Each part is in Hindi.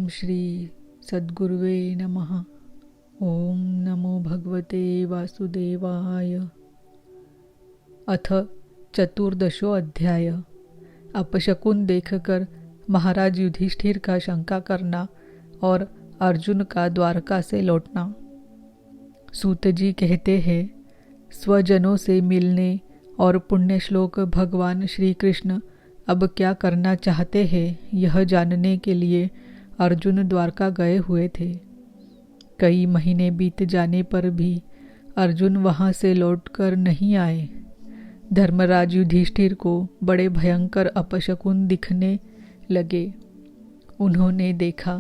श्री सद्गुरुवे नमः। ओम नमो भगवते वासुदेवाय। अथ चतुर्दशो अध्याय। अपशकुन देखकर महाराज युधिष्ठिर का शंका करना और अर्जुन का द्वारका से लौटना। सूत जी कहते हैं, स्वजनों से मिलने और पुण्य श्लोक भगवान श्री कृष्ण अब क्या करना चाहते हैं यह जानने के लिए अर्जुन द्वारका गए हुए थे। कई महीने बीत जाने पर भी अर्जुन वहां से लौटकर नहीं आए। धर्मराज युधिष्ठिर को बड़े भयंकर अपशकुन दिखने लगे। उन्होंने देखा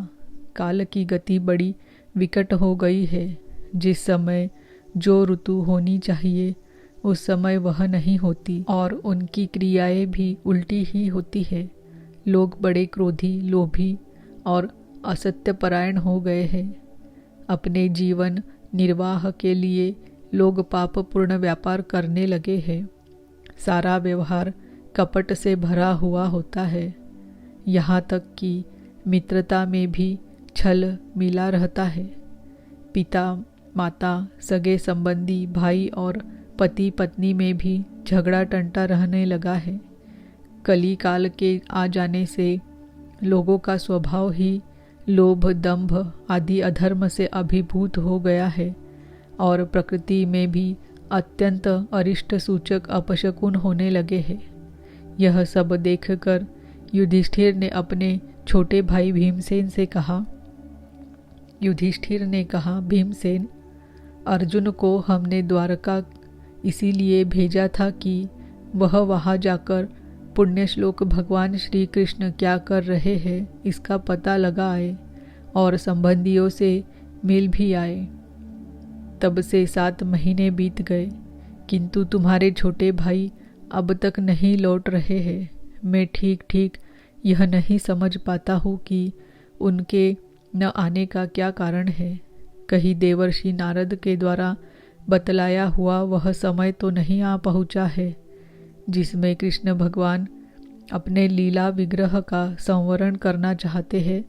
काल की गति बड़ी विकट हो गई है। जिस समय जो ऋतु होनी चाहिए उस समय वह नहीं होती और उनकी क्रियाएं भी उल्टी ही होती है। लोग बड़े क्रोधी, लोभी और असत्यपरायण हो गए हैं। अपने जीवन निर्वाह के लिए लोग पापपूर्ण व्यापार करने लगे हैं। सारा व्यवहार कपट से भरा हुआ होता है। यहाँ तक कि मित्रता में भी छल मिला रहता है। पिता माता, सगे संबंधी, भाई और पति पत्नी में भी झगड़ा टंटा रहने लगा है। कली काल के आ जाने से लोगों का स्वभाव ही लोभ, दंभ आदि अधर्म से अभिभूत हो गया है और प्रकृति में भी अत्यंत अरिष्ट सूचक अपशकुन होने लगे हैं। यह सब देखकर युधिष्ठिर ने अपने छोटे भाई भीमसेन से कहा। युधिष्ठिर ने कहा, भीमसेन, अर्जुन को हमने द्वारका इसीलिए भेजा था कि वह वहां जाकर पुण्य श्लोक भगवान श्री कृष्ण क्या कर रहे हैं इसका पता लगाए और संबंधियों से मिल भी आए। तब से 7 महीने बीत गए, किंतु तुम्हारे छोटे भाई अब तक नहीं लौट रहे हैं। मैं ठीक ठीक यह नहीं समझ पाता हूँ कि उनके न आने का क्या कारण है। कहीं देवर्षि नारद के द्वारा बतलाया हुआ वह समय तो नहीं आ पहुँचा है जिसमें कृष्ण भगवान अपने लीला विग्रह का संवरण करना चाहते हैं।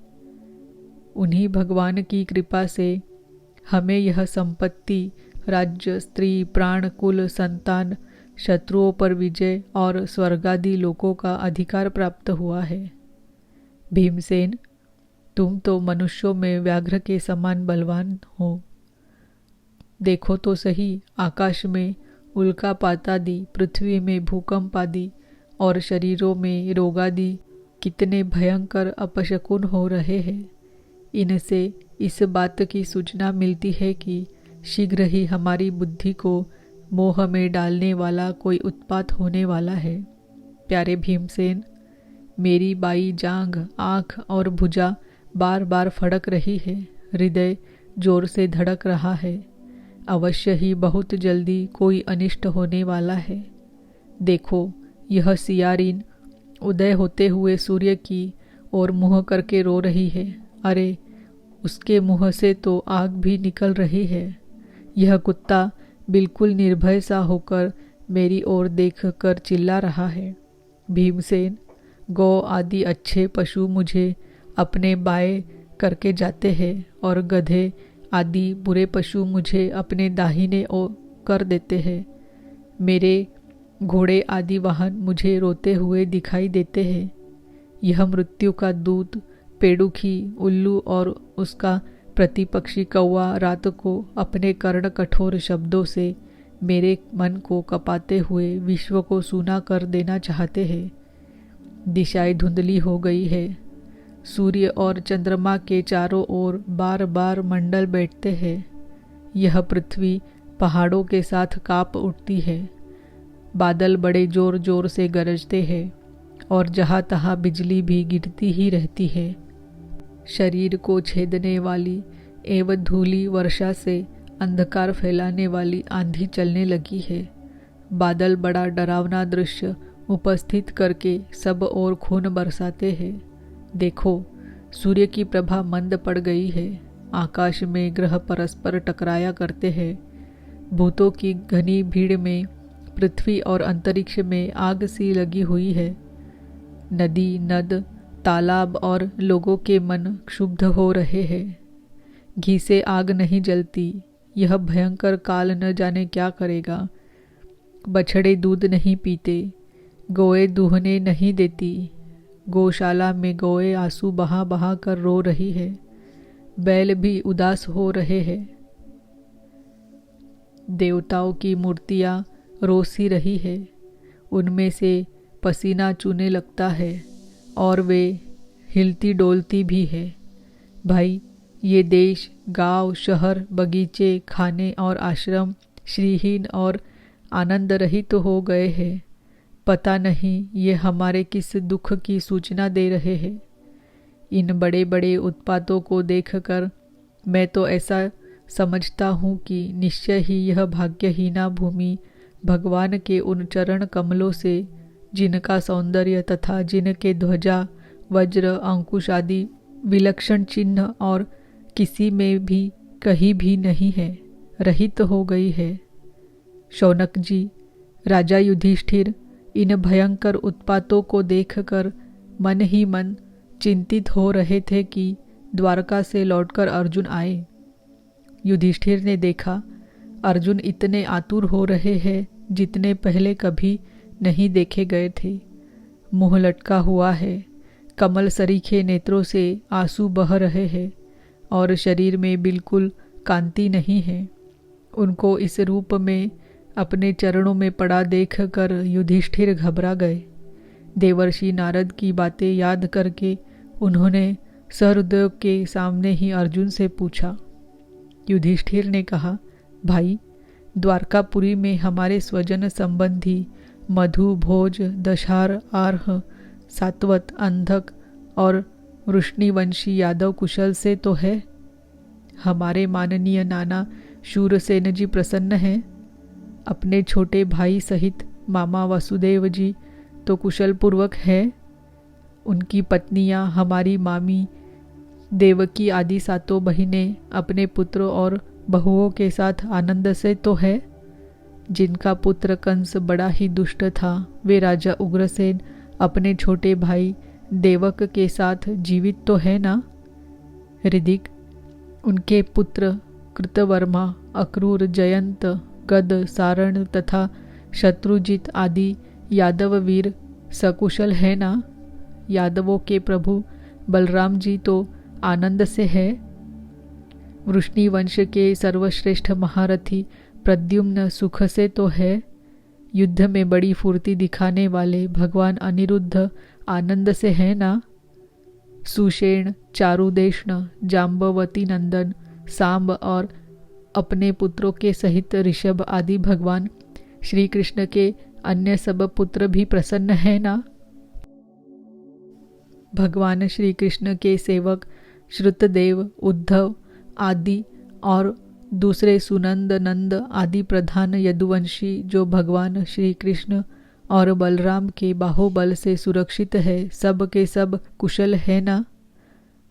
उन्हीं भगवान की कृपा से हमें यह संपत्ति, राज्य, स्त्री, प्राण, कुल, संतान, शत्रुओं पर विजय और स्वर्गादि लोकों का अधिकार प्राप्त हुआ है। भीमसेन, तुम तो मनुष्यों में व्याघ्र के समान बलवान हो। देखो तो सही, आकाश में उल्कापात आदि, पृथ्वी में भूकंप आदि और शरीरों में रोगादि कितने भयंकर अपशकुन हो रहे हैं। इनसे इस बात की सूचना मिलती है कि शीघ्र ही हमारी बुद्धि को मोह में डालने वाला कोई उत्पात होने वाला है। प्यारे भीमसेन, मेरी बाई जांघ, आँख और भुजा बार बार फड़क रही है। हृदय जोर से धड़क रहा है। अवश्य ही बहुत जल्दी कोई अनिष्ट होने वाला है। देखो, यह सियारिन उदय होते हुए सूर्य की ओर मुँह करके रो रही है। अरे, उसके मुँह से तो आग भी निकल रही है। यह कुत्ता बिल्कुल निर्भय सा होकर मेरी ओर देखकर चिल्ला रहा है। भीमसेन, गौ आदि अच्छे पशु मुझे अपने बाएं करके जाते हैं और गधे आदि बुरे पशु मुझे अपने दाहिने ओर कर देते हैं। मेरे घोड़े आदि वाहन मुझे रोते हुए दिखाई देते हैं। यह मृत्यु का दूत पेड़ुखी, उल्लू और उसका प्रतिपक्षी कौवा रात को अपने कर्ण कठोर शब्दों से मेरे मन को कपाते हुए विश्व को सूना कर देना चाहते हैं। दिशाएं धुंधली हो गई है। सूर्य और चंद्रमा के चारों ओर बार बार मंडल बैठते हैं। यह पृथ्वी पहाड़ों के साथ कांप उठती है। बादल बड़े जोर जोर से गरजते हैं और जहाँ तहाँ बिजली भी गिरती ही रहती है। शरीर को छेदने वाली एवं धूली वर्षा से अंधकार फैलाने वाली आंधी चलने लगी है। बादल बड़ा डरावना दृश्य उपस्थित करके सब ओर खून बरसाते हैं। देखो, सूर्य की प्रभा मंद पड़ गई है। आकाश में ग्रह परस्पर टकराया करते हैं। भूतों की घनी भीड़ में पृथ्वी और अंतरिक्ष में आग सी लगी हुई है। नदी, नद तालाब और लोगों के मन क्षुब्ध हो रहे हैं। घी से आग नहीं जलती, यह भयंकर काल न जाने क्या करेगा। बछड़े दूध नहीं पीते, गौएं दूहने नहीं देती। गौशाला में गौएं आंसू बहा बहा कर रो रही है, बैल भी उदास हो रहे हैं। देवताओं की मूर्तियां रोसी रही है, उनमें से पसीना चूने लगता है और वे हिलती डोलती भी है। भाई, ये देश, गांव, शहर, बगीचे, खाने और आश्रम श्रीहीन और आनंद रहित तो हो गए हैं। पता नहीं ये हमारे किस दुख की सूचना दे रहे हैं। इन बड़े बड़े उत्पातों को देखकर मैं तो ऐसा समझता हूँ कि निश्चय ही यह भाग्यहीना भूमि भगवान के उन चरण कमलों से, जिनका सौंदर्य तथा जिनके ध्वजा, वज्र, अंकुश आदि विलक्षण चिन्ह और किसी में भी कहीं भी नहीं है, रहित हो गई है। शौनक जी, राजा युधिष्ठिर इन भयंकर उत्पातों को देखकर मन ही मन चिंतित हो रहे थे कि द्वारका से लौटकर अर्जुन आए। युधिष्ठिर ने देखा अर्जुन इतने आतुर हो रहे हैं जितने पहले कभी नहीं देखे गए थे। मुंह लटका हुआ है, कमल सरीखे नेत्रों से आंसू बह रहे हैं और शरीर में बिल्कुल कांति नहीं है। उनको इस रूप में अपने चरणों में पड़ा देखकर युधिष्ठिर घबरा गए। देवर्षि नारद की बातें याद करके उन्होंने सहृदय के सामने ही अर्जुन से पूछा। युधिष्ठिर ने कहा, भाई, द्वारकापुरी में हमारे स्वजन संबंधी मधु, भोज, दशार, आर्ह, सात्वत, अंधक और वृष्णिवंशी यादव कुशल से तो है। हमारे माननीय नाना शूरसेन जी प्रसन्न हैं। अपने छोटे भाई सहित मामा वसुदेव जी तो कुशल पूर्वक है। उनकी पत्नियां, हमारी मामी देवकी आदि सातों बहिनें अपने पुत्रों और बहुओं के साथ आनंद से तो है। जिनका पुत्र कंस बड़ा ही दुष्ट था, वे राजा उग्रसेन अपने छोटे भाई देवक के साथ जीवित तो है ना। ऋदिक, उनके पुत्र कृतवर्मा, अक्रूर, जयंत, गद, सारण तथा शत्रुजित आदि यादव वीर सकुशल है ना। यादवों के प्रभु बलराम जी तो आनंद से है। वृष्णि वंश के सर्वश्रेष्ठ महारथी प्रद्युम्न सुख से तो है। युद्ध में बड़ी फुर्ती दिखाने वाले भगवान अनिरुद्ध आनंद से है ना। सुषेण, चारुदेष्ण, जाम्बवती नंदन, सांब और अपने पुत्रों के सहित ऋषभ आदि भगवान श्री कृष्ण के अन्य सब पुत्र भी प्रसन्न है ना। भगवान श्री कृष्ण के सेवक श्रुतदेव, उद्धव आदि और दूसरे सुनंद, नंद आदि प्रधान यदुवंशी जो भगवान श्री कृष्ण और बलराम के बाहुबल से सुरक्षित है, सब के सब कुशल है ना।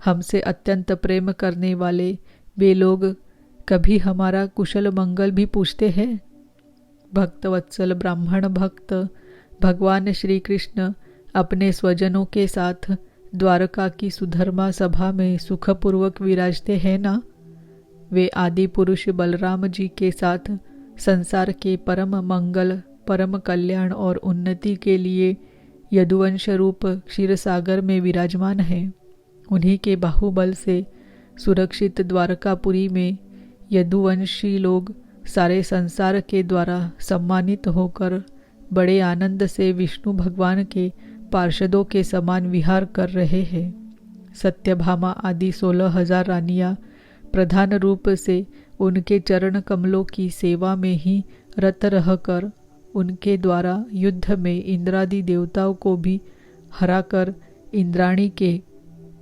हमसे अत्यंत प्रेम करने वाले वे लोग कभी हमारा कुशल मंगल भी पूछते हैं। भक्तवत्सल ब्राह्मण भक्त भगवान श्री कृष्ण अपने स्वजनों के साथ द्वारका की सुधर्मा सभा में सुखपूर्वक विराजते हैं ना। वे आदि पुरुष बलराम जी के साथ संसार के परम मंगल, परम कल्याण और उन्नति के लिए यदुवंश रूप क्षीरसागर में विराजमान हैं। उन्हीं के बाहुबल से सुरक्षित द्वारकापुरी में यदुवंशी लोग सारे संसार के द्वारा सम्मानित होकर बड़े आनंद से विष्णु भगवान के पार्षदों के समान विहार कर रहे हैं। सत्यभामा आदि 16,000 रानियां प्रधान रूप से उनके चरण कमलों की सेवा में ही रत रहकर उनके द्वारा युद्ध में इंद्रादि देवताओं को भी हराकर इंद्राणी के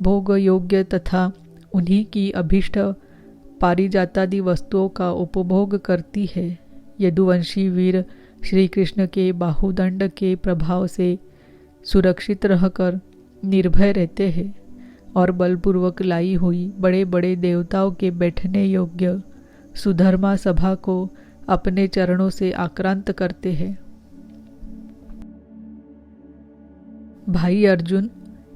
भोग योग्य तथा उन्हीं की अभीष्ट पारिजातादि वस्तुओं का उपभोग करती है। यदुवंशी वीर श्री कृष्ण के बाहुदंड के प्रभाव से सुरक्षित रहकर निर्भय रहते हैं और बलपूर्वक लाई हुई बड़े बड़े देवताओं के बैठने योग्य सुधर्मा सभा को अपने चरणों से आक्रांत करते हैं। भाई अर्जुन,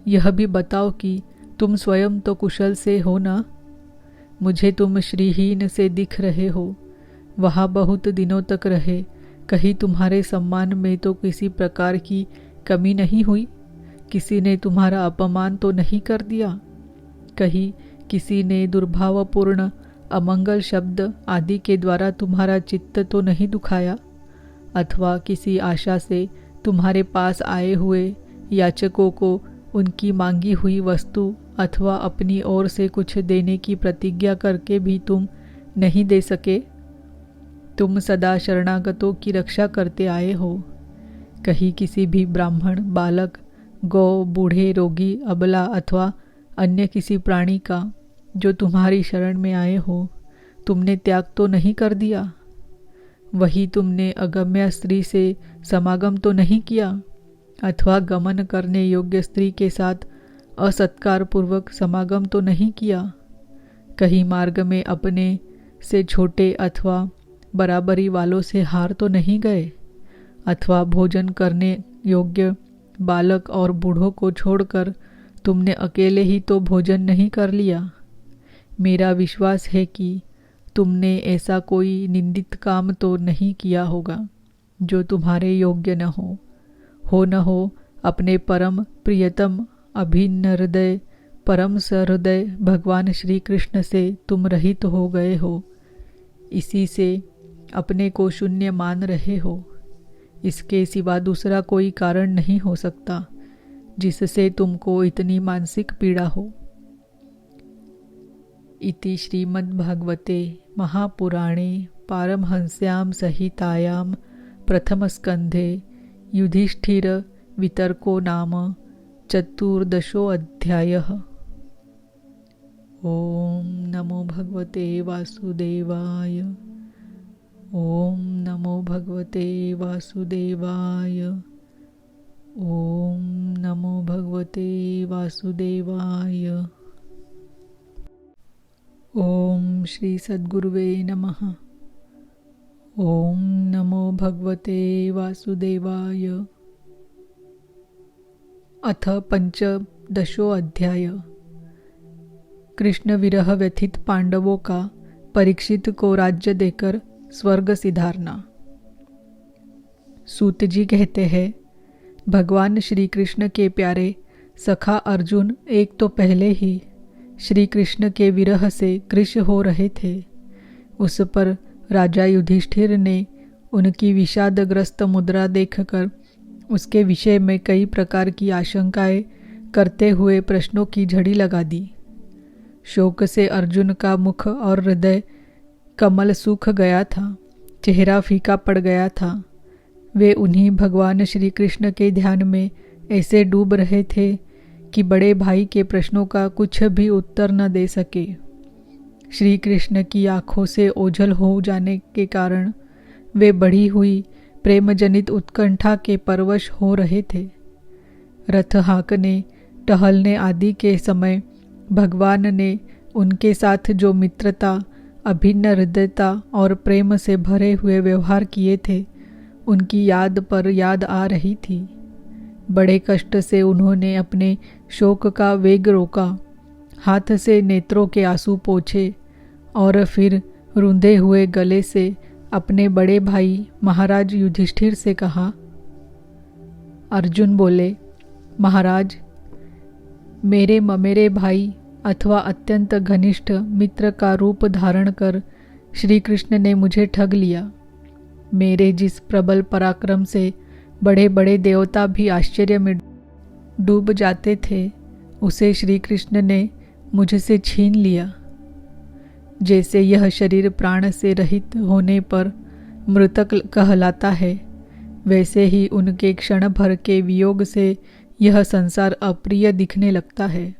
यह भी बताओ कि तुम स्वयं तो कुशल से हो ना? मुझे तुम श्रीहीन से दिख रहे हो। वहाँ बहुत दिनों तक रहे, कहीं तुम्हारे सम्मान में तो किसी प्रकार की कमी नहीं हुई? किसी ने तुम्हारा अपमान तो नहीं कर दिया? कहीं किसी ने दुर्भावपूर्ण अमंगल शब्द आदि के द्वारा तुम्हारा चित्त तो नहीं दुखाया? अथवा किसी आशा से तुम्हारे पास आए हुए याचकों को उनकी मांगी हुई वस्तु अथवा अपनी ओर से कुछ देने की प्रतिज्ञा करके भी तुम नहीं दे सके? तुम सदा शरणागतों की रक्षा करते आए हो। कहीं किसी भी ब्राह्मण, बालक, गौ, बूढ़े, रोगी, अबला अथवा अन्य किसी प्राणी का जो तुम्हारी शरण में आए हो तुमने त्याग तो नहीं कर दिया? वही तुमने अगम्य स्त्री से समागम तो नहीं किया? अथवा गमन करने योग्य स्त्री के साथ असत्कार पूर्वक समागम तो नहीं किया? कहीं मार्ग में अपने से छोटे अथवा बराबरी वालों से हार तो नहीं गए? अथवा भोजन करने योग्य बालक और बूढ़ों को छोड़कर तुमने अकेले ही तो भोजन नहीं कर लिया? मेरा विश्वास है कि तुमने ऐसा कोई निंदित काम तो नहीं किया होगा जो तुम्हारे योग्य न हो न हो अपने परम प्रियतम अभिन्न हृदय परम सहृदय भगवान श्री कृष्ण से तुम रहित हो गए हो। इसी से अपने को शून्य मान रहे हो। इसके सिवा दूसरा कोई कारण नहीं हो सकता जिससे तुमको इतनी मानसिक पीड़ा हो। इति श्रीमद्भागवते महापुराणे पारमहंस्यां संहितायां प्रथमस्कन्धे युधिष्ठिर वितर्को नाम 14 ओम नमो भगवते वासुदेवाय। ओम नमो भगवते वासुदेवाय। ओम नमो भगवते वासुदेवाय। ओम श्री सद्गुरुवे नमः। ओम नमो भगवते वासुदेवाय। अथ 15 अध्याय। कृष्ण विरह व्यथित पांडवों का परीक्षित को राज्य देकर स्वर्ग सिधारना। सूत जी कहते हैं, भगवान श्री कृष्ण के प्यारे सखा अर्जुन एक तो पहले ही श्री कृष्ण के विरह से कृश हो रहे थे। उस पर राजा युधिष्ठिर ने उनकी विषादग्रस्त मुद्रा देखकर उसके विषय में कई प्रकार की आशंकाएं करते हुए प्रश्नों की झड़ी लगा दी। शोक से अर्जुन का मुख और हृदय कमल सूख गया था, चेहरा फीका पड़ गया था। वे उन्हीं भगवान श्री कृष्ण के ध्यान में ऐसे डूब रहे थे कि बड़े भाई के प्रश्नों का कुछ भी उत्तर न दे सके। श्री कृष्ण की आंखों से ओझल हो जाने के कारण वे बढ़ी हुई प्रेमजनित उत्कंठा के परवश हो रहे थे। रथ हाँकने, टहलने आदि के समय भगवान ने उनके साथ जो मित्रता, अभिन्न हृदयता और प्रेम से भरे हुए व्यवहार किए थे, उनकी याद पर याद आ रही थी। बड़े कष्ट से उन्होंने अपने शोक का वेग रोका, हाथ से नेत्रों के आंसू पोंछे और फिर रूंधे हुए गले से अपने बड़े भाई महाराज युधिष्ठिर से कहा। अर्जुन बोले, महाराज, मेरे ममेरे भाई अथवा अत्यंत घनिष्ठ मित्र का रूप धारण कर श्री कृष्ण ने मुझे ठग लिया। मेरे जिस प्रबल पराक्रम से बड़े बड़े देवता भी आश्चर्य में डूब जाते थे, उसे श्री कृष्ण ने मुझसे छीन लिया। जैसे यह शरीर प्राण से रहित होने पर मृतक कहलाता है, वैसे ही उनके क्षण भर के वियोग से यह संसार अप्रिय दिखने लगता है।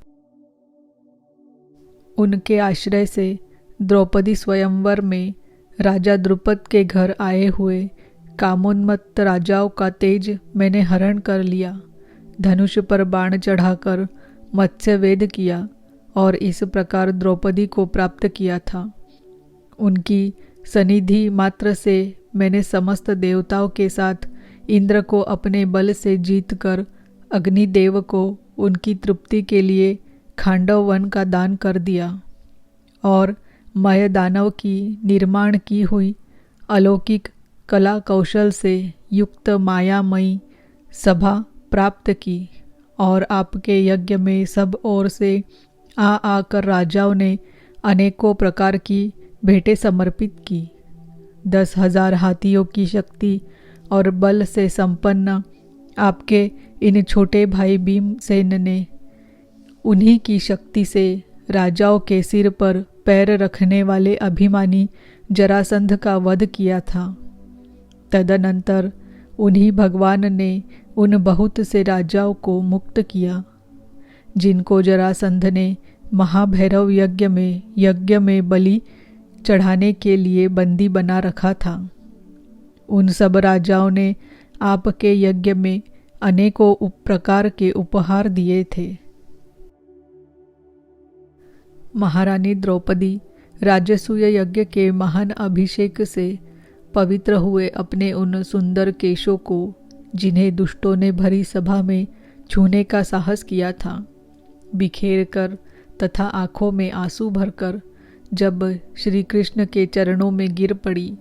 उनके आश्रय से द्रौपदी स्वयंवर में राजा द्रुपद के घर आए हुए कामोन्मत्त राजाओं का तेज मैंने हरण कर लिया, धनुष पर बाण चढ़ाकर मत्स्यवेद किया और इस प्रकार द्रौपदी को प्राप्त किया था। उनकी सनिधि मात्र से मैंने समस्त देवताओं के साथ इंद्र को अपने बल से जीतकर अग्निदेव को उनकी तृप्ति के लिए खांडव वन का दान कर दिया और मय दानव की निर्माण की हुई अलौकिक कला कौशल से युक्त मायामयी सभा प्राप्त की और आपके यज्ञ में सब ओर से आकर राजाओं ने अनेकों प्रकार की भेंटें समर्पित की। 10,000 हाथियों की शक्ति और बल से संपन्न आपके इन छोटे भाई भीमसेन ने उन्हीं की शक्ति से राजाओं के सिर पर पैर रखने वाले अभिमानी जरासंध का वध किया था। तदनंतर उन्हीं भगवान ने उन बहुत से राजाओं को मुक्त किया जिनको जरासंध ने महाभैरव यज्ञ में बलि चढ़ाने के लिए बंदी बना रखा था। उन सब राजाओं ने आपके यज्ञ में अनेकों प्रकार के उपहार दिए थे। महारानी द्रौपदी राजसूय यज्ञ के महान अभिषेक से पवित्र हुए अपने उन सुंदर केशों को, जिन्हें दुष्टों ने भरी सभा में छूने का साहस किया था, बिखेर कर तथा आंखों में आंसू भरकर जब श्री कृष्ण के चरणों में गिर पड़ी,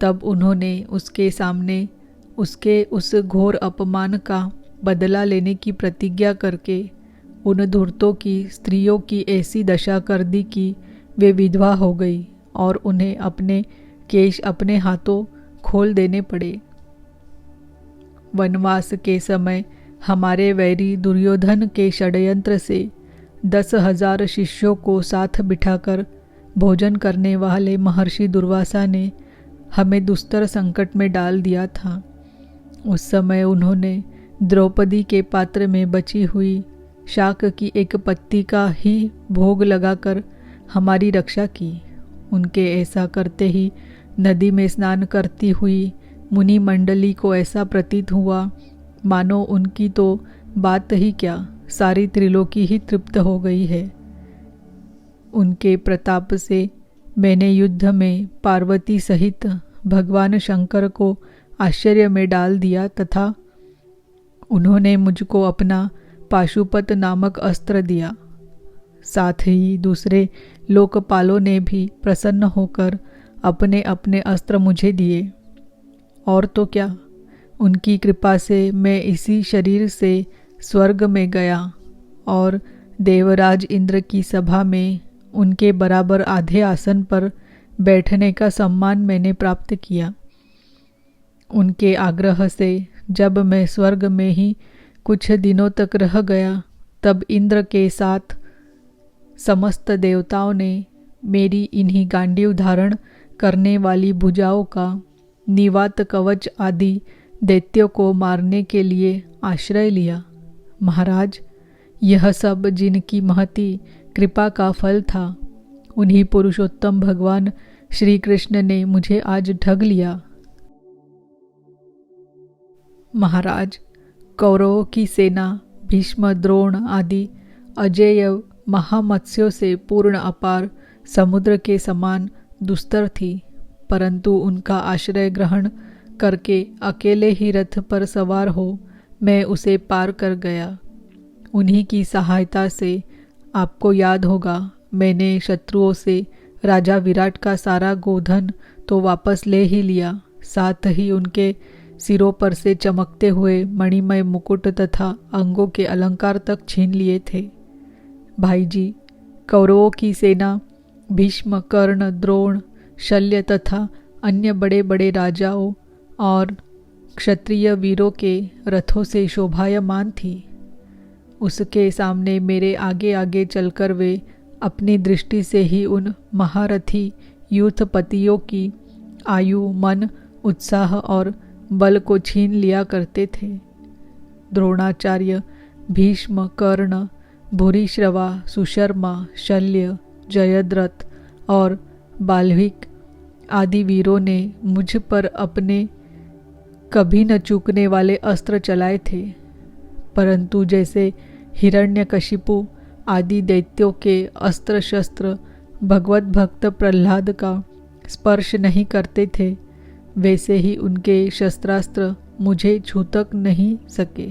तब उन्होंने उसके सामने उसके उस घोर अपमान का बदला लेने की प्रतिज्ञा करके उन धूर्तों की स्त्रियों की ऐसी दशा कर दी कि वे विधवा हो गई और उन्हें अपने केश अपने हाथों खोल देने पड़े। वनवास के समय हमारे वैरी दुर्योधन के षड्यंत्र से 10,000 शिष्यों को साथ बिठाकर भोजन करने वाले महर्षि दुर्वासा ने हमें दुस्तर संकट में डाल दिया था। उस समय उन्होंने द्रौपदी के पात्र में बची हुई शाक की एक पत्ती का ही भोग लगाकर हमारी रक्षा की। उनके ऐसा करते ही नदी में स्नान करती हुई मुनि मंडली को ऐसा प्रतीत हुआ मानो उनकी तो बात ही क्या, सारी त्रिलोकी ही तृप्त हो गई है। उनके प्रताप से मैंने युद्ध में पार्वती सहित भगवान शंकर को आश्चर्य में डाल दिया तथा उन्होंने मुझको अपना पाशुपत नामक अस्त्र दिया। साथ ही दूसरे लोकपालों ने भी प्रसन्न होकर अपने अपने अस्त्र मुझे दिए। और तो क्या, उनकी कृपा से मैं इसी शरीर से स्वर्ग में गया और देवराज इंद्र की सभा में उनके बराबर आधे आसन पर बैठने का सम्मान मैंने प्राप्त किया। उनके आग्रह से जब मैं स्वर्ग में ही कुछ दिनों तक रह गया, तब इंद्र के साथ समस्त देवताओं ने मेरी इन्हीं गांडीव धारण करने वाली भुजाओं का निवात कवच आदि दैत्यों को मारने के लिए आश्रय लिया। महाराज, यह सब जिनकी महती कृपा का फल था, उन्हीं पुरुषोत्तम भगवान श्री कृष्ण ने मुझे आज ठग लिया। महाराज, कौरवों की सेना भीष्म, द्रोण आदि अजेय महामत्स्यों से पूर्ण अपार समुद्र के समान दुस्तर थी, परंतु उनका आश्रय ग्रहण करके अकेले ही रथ पर सवार हो मैं उसे पार कर गया। उन्हीं की सहायता से, आपको याद होगा, मैंने शत्रुओं से राजा विराट का सारा गोधन तो वापस ले ही लिया, साथ ही उनके सिरों पर से चमकते हुए मणिमय मुकुट तथा अंगों के अलंकार तक छीन लिए थे। भाई जी, कौरवों की सेना भीष्म, कर्ण, द्रोण, शल्य तथा अन्य बड़े बड़े राजाओं और क्षत्रिय वीरों के रथों से शोभायमान थी। उसके सामने मेरे आगे आगे चलकर वे अपनी दृष्टि से ही उन महारथी यूथपतियों की आयु, मन, उत्साह और बल को छीन लिया करते थे। द्रोणाचार्य, भीष्म, कर्ण, भूरिश्रवा, सुशर्मा, शल्य, जयद्रथ और बाल्हिक आदि वीरों ने मुझ पर अपने कभी न चूकने वाले अस्त्र चलाए थे, परंतु जैसे हिरण्यकशिपु आदि दैत्यों के अस्त्र शस्त्र भगवत भक्त प्रहलाद का स्पर्श नहीं करते थे, वैसे ही उनके शस्त्रास्त्र मुझे छू तक नहीं सके।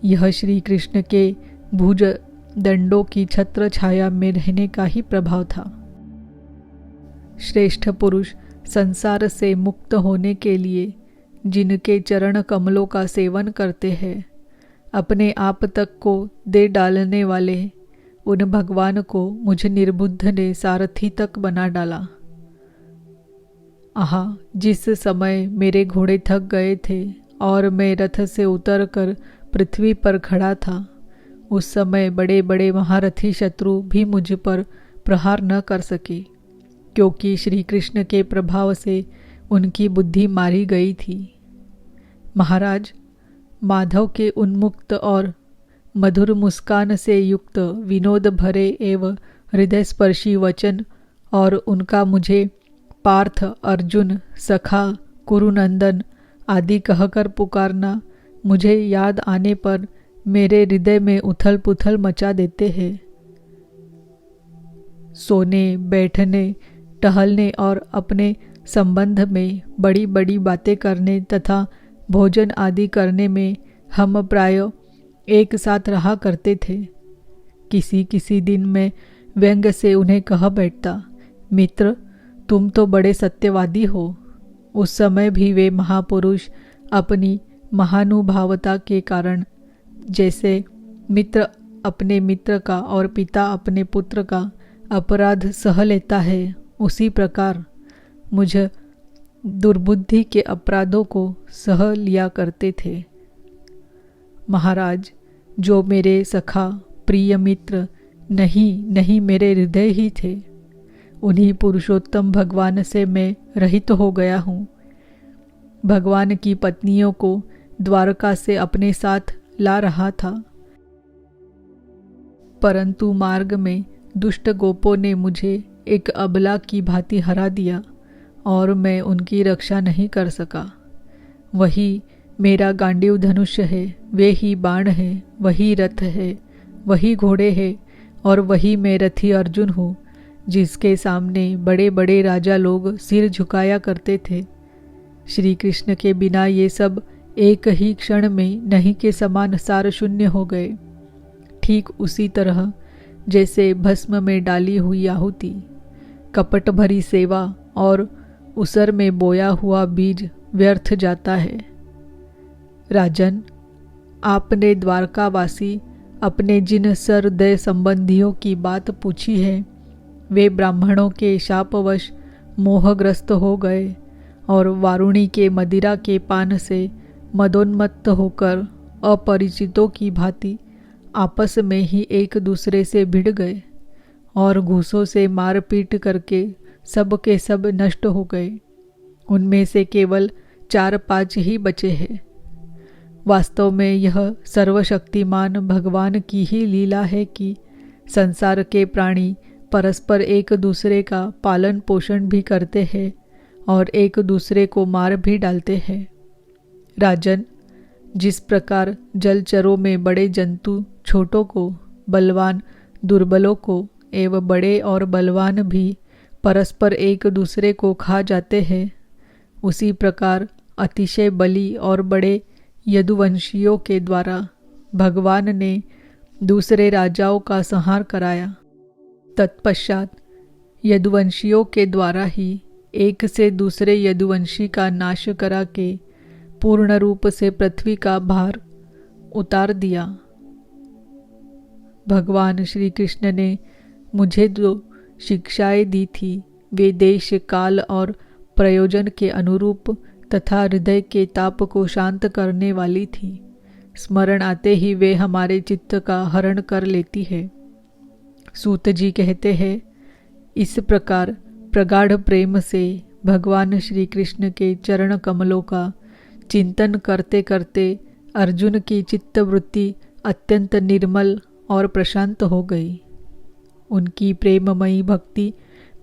यह श्री कृष्ण के भुज दंडों की छत्र छाया में रहने का ही प्रभाव था। श्रेष्ठ पुरुष संसार से मुक्त होने के लिए जिनके चरण कमलों का सेवन करते हैं, अपने आप तक को दे डालने वाले उन भगवान को मुझ निर्बुद्ध ने सारथी तक बना डाला। आहा, जिस समय मेरे घोड़े थक गए थे और मैं रथ से उतरकर पृथ्वी पर खड़ा था, उस समय बड़े बड़े महारथी शत्रु भी मुझ पर प्रहार न कर सके, क्योंकि श्री कृष्ण के प्रभाव से उनकी बुद्धि मारी गई थी। महाराज, माधव के उन्मुक्त और मधुर मुस्कान से युक्त विनोद भरे एवं हृदयस्पर्शी वचन और उनका मुझे पार्थ, अर्जुन, सखा, कुरुनंदन आदि कहकर पुकारना मुझे याद आने पर मेरे हृदय में उथल पुथल मचा देते हैं। सोने, बैठने, टहलने और अपने संबंध में बड़ी बड़ी बातें करने तथा भोजन आदि करने में हम प्राय एक साथ रहा करते थे। किसी किसी दिन मैं व्यंग से उन्हें कह बैठता, मित्र, तुम तो बड़े सत्यवादी हो। उस समय भी वे महापुरुष अपनी महानुभावता के कारण जैसे मित्र अपने मित्र का और पिता अपने पुत्र का अपराध सह लेता है, उसी प्रकार मुझ दुर्बुद्धि के अपराधों को सह लिया करते थे। महाराज, जो मेरे सखा प्रिय मित्र नहीं मेरे हृदय ही थे, उन्हीं पुरुषोत्तम भगवान से मैं रहित हो गया हूँ। भगवान की पत्नियों को द्वारका से अपने साथ ला रहा था, परंतु मार्ग में दुष्ट गोपों ने मुझे एक अबला की भांति हरा दिया और मैं उनकी रक्षा नहीं कर सका। वही मेरा गांडीव धनुष्य है, वे ही बाण है, वही रथ है, वही घोड़े है और वही मैं रथी अर्जुन हूँ, जिसके सामने बड़े बड़े राजा लोग सिर झुकाया करते थे। श्री कृष्ण के बिना ये सब एक ही क्षण में नहीं के समान सार शून्य हो गए। ठीक उसी तरह जैसे भस्म में डाली हुई आहुति, कपट भरी सेवा और उसर में बोया हुआ बीज व्यर्थ जाता है। राजन, आपने द्वारकावासी अपने जिन सहृदय संबंधियों की बात पूछी है, वे ब्राह्मणों के शापवश मोहग्रस्त हो गए और वारुणी के मदिरा के पान से मदोन्मत्त होकर अपरिचितों की भांति आपस में ही एक दूसरे से भिड़ गए और घूसों से मारपीट करके सब के सब नष्ट हो गए। उनमें से केवल 4-5 ही बचे हैं। वास्तव में यह सर्वशक्तिमान भगवान की ही लीला है कि संसार के प्राणी परस्पर एक दूसरे का पालन पोषण भी करते हैं और एक दूसरे को मार भी डालते हैं। राजन, जिस प्रकार जलचरों में बड़े जंतु छोटों को, बलवान दुर्बलों को एवं बड़े और बलवान भी परस्पर एक दूसरे को खा जाते हैं, उसी प्रकार अतिशय बली और बड़े यदुवंशियों के द्वारा भगवान ने दूसरे राजाओं का संहार कराया। तत्पश्चात यदुवंशियों के द्वारा ही एक से दूसरे यदुवंशी का नाश करा के पूर्ण रूप से पृथ्वी का भार उतार दिया। भगवान श्री कृष्ण ने मुझे जो शिक्षाएं दी थी, वे देश, काल और प्रयोजन के अनुरूप तथा हृदय के ताप को शांत करने वाली थी। स्मरण आते ही वे हमारे चित्त का हरण कर लेती है। सूत जी कहते हैं, इस प्रकार प्रगाढ़ प्रेम से भगवान श्री कृष्ण के चरण कमलों का चिंतन करते करते अर्जुन की चित्तवृत्ति अत्यंत निर्मल और प्रशांत हो गई। उनकी प्रेममयी भक्ति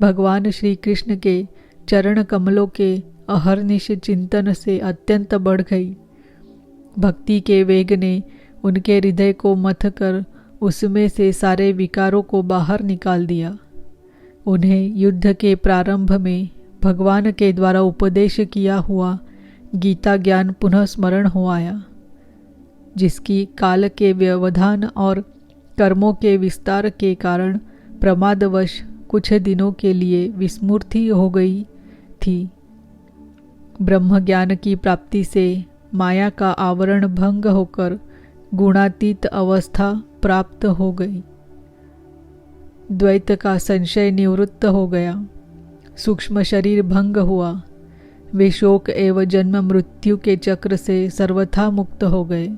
भगवान श्री कृष्ण के चरण कमलों के अहर्निश चिंतन से अत्यंत बढ़ गई। भक्ति के वेग ने उनके हृदय को मथ कर उसमें से सारे विकारों को बाहर निकाल दिया। उन्हें युद्ध के प्रारंभ में भगवान के द्वारा उपदेश किया हुआ गीता ज्ञान पुनः स्मरण हो आया। जिसकी काल के व्यवधान और कर्मों के विस्तार के कारण प्रमादवश कुछ दिनों के लिए विस्मृति हो गई थी। ब्रह्म ज्ञान की प्राप्ति से माया का आवरण भंग होकर गुणातीत अवस्था प्राप्त हो गई। द्वैत का संशय निवृत्त हो गया। सूक्ष्म शरीर भंग हुआ। वे शोक एवं जन्म मृत्यु के चक्र से सर्वथा मुक्त हो गए।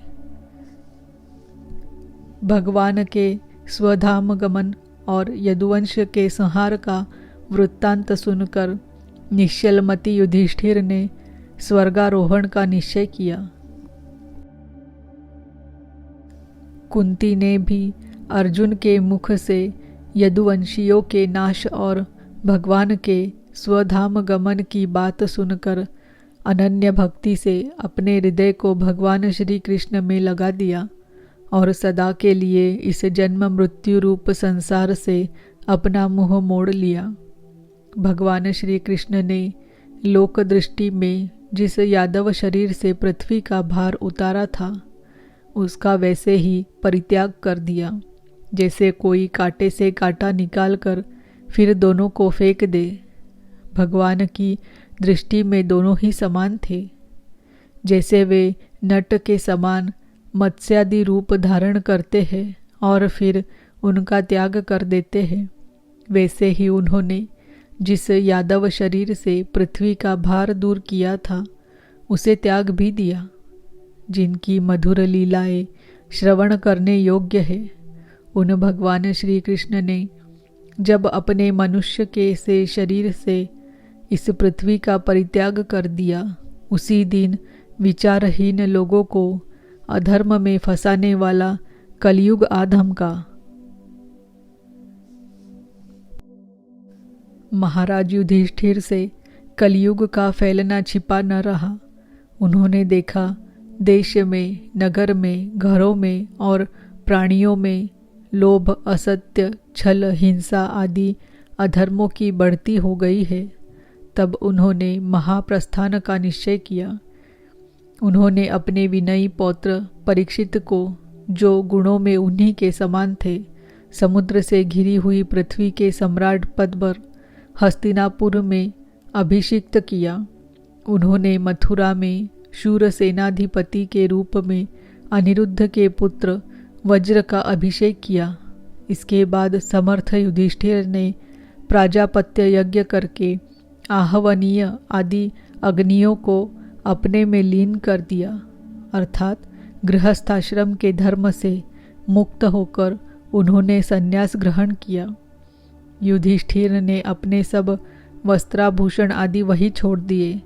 भगवान के स्वधाम गमन और यदुवंश के संहार का वृत्तांत सुनकर निश्चलमति युधिष्ठिर ने स्वर्गारोहण का निश्चय किया। कुंती ने भी अर्जुन के मुख से यदुवंशियों के नाश और भगवान के स्वधाम गमन की बात सुनकर अनन्य भक्ति से अपने हृदय को भगवान श्री कृष्ण में लगा दिया और सदा के लिए इस जन्म मृत्यु रूप संसार से अपना मुंह मोड़ लिया। भगवान श्री कृष्ण ने लोक दृष्टि में जिस यादव शरीर से पृथ्वी का भार उतारा था उसका वैसे ही परित्याग कर दिया, जैसे कोई कांटे से कांटा निकालकर फिर दोनों को फेंक दे। भगवान की दृष्टि में दोनों ही समान थे। जैसे वे नट के समान मत्स्यादि रूप धारण करते हैं और फिर उनका त्याग कर देते हैं, वैसे ही उन्होंने जिस यादव शरीर से पृथ्वी का भार दूर किया था उसे त्याग भी दिया। जिनकी मधुर लीलाएं श्रवण करने योग्य है, उन भगवान श्री कृष्ण ने जब अपने मनुष्य के से शरीर से इस पृथ्वी का परित्याग कर दिया, उसी दिन विचारहीन लोगों को अधर्म में फंसाने वाला कलयुग आधम का महाराज युधिष्ठिर से कलयुग का फैलना छिपा न रहा। उन्होंने देखा देश में, नगर में, घरों में और प्राणियों में लोभ, असत्य, छल, हिंसा आदि अधर्मों की बढ़ती हो गई है। तब उन्होंने महाप्रस्थान का निश्चय किया। उन्होंने अपने विनयी पौत्र परीक्षित को, जो गुणों में उन्हीं के समान थे, समुद्र से घिरी हुई पृथ्वी के सम्राट पद पर हस्तिनापुर में अभिषिक्त किया। उन्होंने मथुरा में शूर सेनाधिपति के रूप में अनिरुद्ध के पुत्र वज्र का अभिषेक किया। इसके बाद समर्थ युधिष्ठिर ने प्राजापत्य यज्ञ करके आहवनीय आदि अग्नियों को अपने में लीन कर दिया, अर्थात गृहस्थाश्रम के धर्म से मुक्त होकर उन्होंने संन्यास ग्रहण किया। युधिष्ठिर ने अपने सब वस्त्राभूषण आदि वही छोड़ दिए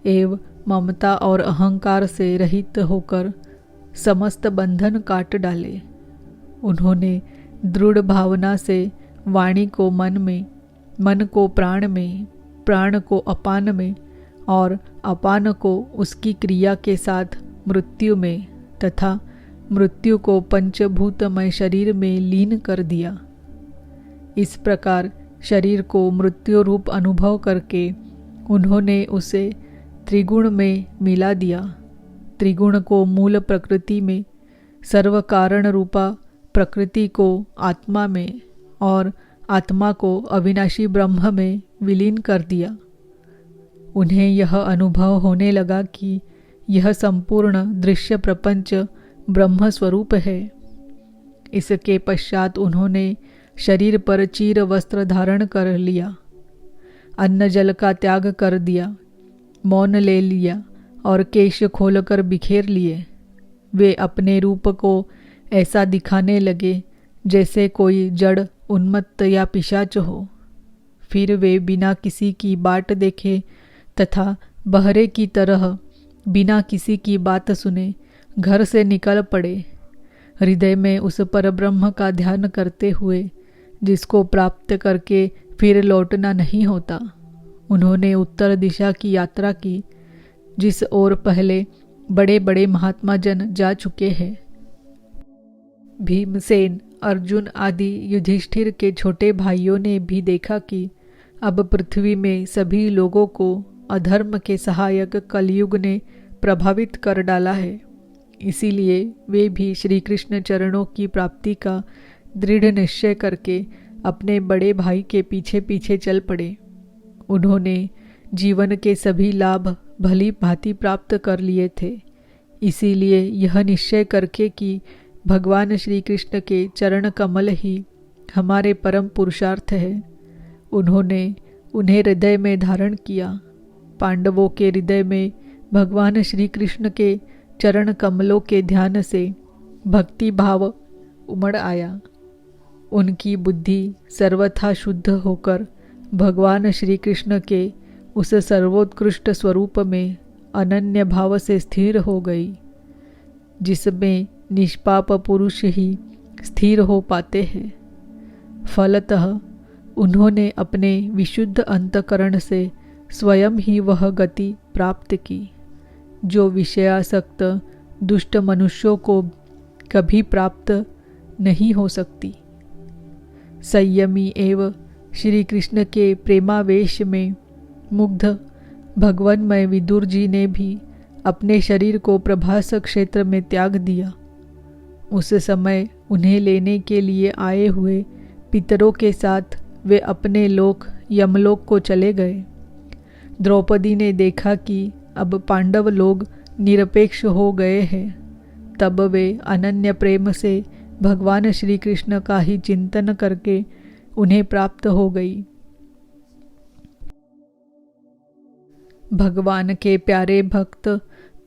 एवं ममता और अहंकार से रहित होकर समस्त बंधन काट डाले। उन्होंने दृढ़ भावना से वाणी को मन में, मन को प्राण में, प्राण को अपान में और अपान को उसकी क्रिया के साथ मृत्यु में तथा मृत्यु को पंचभूतमय शरीर में लीन कर दिया। इस प्रकार शरीर को मृत्यु रूप अनुभव करके उन्होंने उसे त्रिगुण में मिला दिया। त्रिगुण को मूल प्रकृति में, सर्व कारण रूपा प्रकृति को आत्मा में और आत्मा को अविनाशी ब्रह्म में विलीन कर दिया। उन्हें यह अनुभव होने लगा कि यह संपूर्ण दृश्य प्रपंच ब्रह्म स्वरूप है। इसके पश्चात उन्होंने शरीर पर चीर वस्त्र धारण कर लिया, अन्न जल का त्याग कर दिया, मौन ले लिया और केश खोलकर बिखेर लिए। वे अपने रूप को ऐसा दिखाने लगे जैसे कोई जड़, उन्मत्त या पिशाच हो। फिर वे बिना किसी की बाट देखे तथा बहरे की तरह बिना किसी की बात सुने घर से निकल पड़े, हृदय में उस परब्रह्म का ध्यान करते हुए जिसको प्राप्त करके फिर लौटना नहीं होता। उन्होंने उत्तर दिशा की यात्रा की, जिस ओर पहले बड़े बड़े महात्मा जन जा चुके हैं। भीमसेन, अर्जुन आदि युधिष्ठिर के छोटे भाइयों ने भी देखा कि अब पृथ्वी में सभी लोगों को अधर्म के सहायक कलयुग ने प्रभावित कर डाला है। इसीलिए वे भी श्री कृष्ण चरणों की प्राप्ति का दृढ़ निश्चय करके अपने बड़े भाई के पीछे पीछे चल पड़े। उन्होंने जीवन के सभी लाभ भली भांति प्राप्त कर लिए थे। इसीलिए यह निश्चय करके कि भगवान श्री कृष्ण के चरण कमल ही हमारे परम पुरुषार्थ है, उन्होंने उन्हें हृदय में धारण किया। पांडवों के हृदय में भगवान श्री कृष्ण के चरण कमलों के ध्यान से भक्ति भाव उमड़ आया। उनकी बुद्धि सर्वथा शुद्ध होकर भगवान श्री कृष्ण के उस सर्वोत्कृष्ट स्वरूप में अनन्य भाव से स्थिर हो गई, जिसमें निष्पाप पुरुष ही स्थिर हो पाते हैं। फलतः उन्होंने अपने विशुद्ध अंतकरण से स्वयं ही वह गति प्राप्त की जो विषयासक्त दुष्ट मनुष्यों को कभी प्राप्त नहीं हो सकती। संयमी एवं श्री कृष्ण के प्रेमावेश में मुग्ध भगवन्मय विदुर जी ने भी अपने शरीर को प्रभास क्षेत्र में त्याग दिया। उस समय उन्हें लेने के लिए आए हुए पितरों के साथ वे अपने लोक यमलोक को चले गए। द्रौपदी ने देखा कि अब पांडव लोग निरपेक्ष हो गए हैं। तब वे अनन्य प्रेम से भगवान श्री कृष्ण का ही चिंतन करके उन्हें प्राप्त हो गई। भगवान के प्यारे भक्त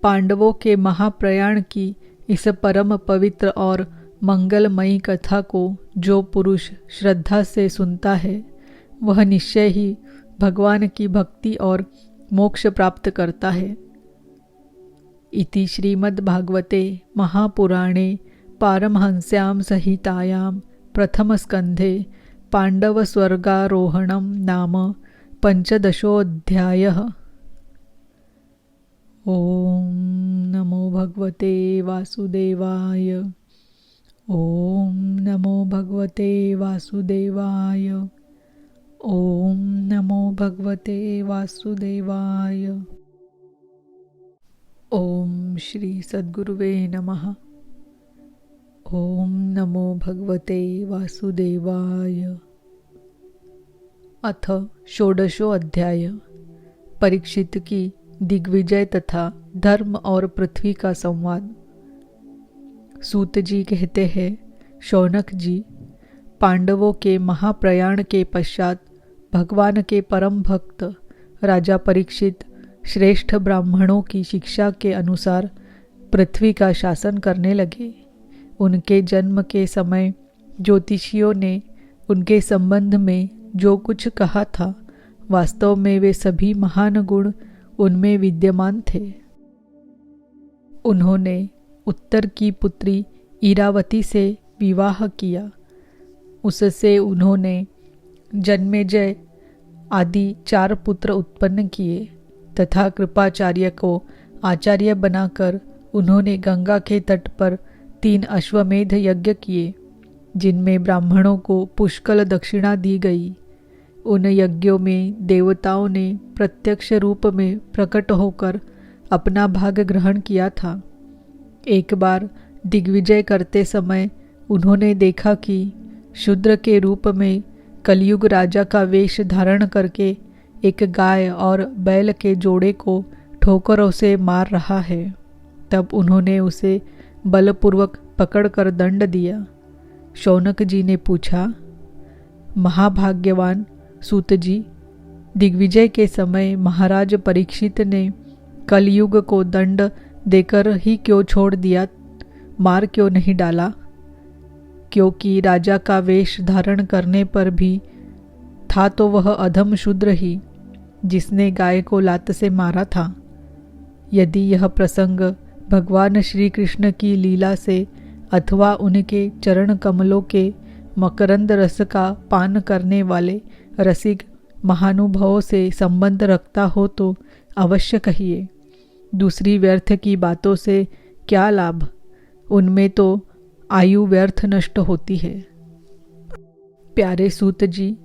पांडवों के महाप्रयाण की इस परम पवित्र और मंगलमयी कथा को जो पुरुष श्रद्धा से सुनता है, वह निश्चय ही भगवान की भक्ति और मोक्ष प्राप्त करता है। इति श्रीमद्भागवते महापुराणे पारमहंस्यां संहितायां प्रथमस्कन्धे पाण्डवस्वर्गारोहणं नाम 15 ओम नमो भगवते वासुदेवाय। ओम नमो भगवते वासुदेवाय। ओम नमो भगवते वासुदेवाय। ओम श्री सद्गुरुवे नमः। ओम नमो भगवते वासुदेवाय। अथ षोडशो अध्याय। परीक्षित की दिग्विजय तथा धर्म और पृथ्वी का संवाद। सूत जी कहते हैं, शौनक जी, पांडवों के महाप्रयाण के पश्चात भगवान के परम भक्त राजा परीक्षित श्रेष्ठ ब्राह्मणों की शिक्षा के अनुसार पृथ्वी का शासन करने लगे। उनके जन्म के समय ज्योतिषियों ने उनके संबंध में जो कुछ कहा था, वास्तव में वे सभी महान गुण उनमें विद्यमान थे। उन्होंने उत्तर की पुत्री इरावती से विवाह किया। उससे उन्होंने जन्मेजय आदि 4 पुत्र उत्पन्न किए तथा कृपाचार्य को आचार्य बनाकर उन्होंने गंगा के तट पर 3 अश्वमेध यज्ञ किए, जिनमें ब्राह्मणों को पुष्कल दक्षिणा दी गई। उन यज्ञों में देवताओं ने प्रत्यक्ष रूप में प्रकट होकर अपना भाग ग्रहण किया था। एक बार दिग्विजय करते समय उन्होंने देखा कि शूद्र के रूप में कलयुग राजा का वेश धारण करके एक गाय और बैल के जोड़े को ठोकरों से मार रहा है। तब उन्होंने उसे बलपूर्वक पकड़कर दंड दिया। शौनक जी ने पूछा, महाभाग्यवान सूत जी, दिग्विजय के समय महाराज परीक्षित ने कलयुग को दंड देकर ही क्यों छोड़ दिया, मार क्यों नहीं डाला? क्योंकि राजा का वेश धारण करने पर भी था तो वह अधम शूद्र ही, जिसने गाय को लात से मारा था। यदि यह प्रसंग भगवान श्री कृष्ण की लीला से अथवा उनके चरण कमलों के मकरंद रस का पान करने वाले रसिक महानुभवों से संबंध रखता हो तो अवश्य कहिए। दूसरी व्यर्थ की बातों से क्या लाभ? उनमें तो आयु व्यर्थ नष्ट होती है। प्यारे सूत जी,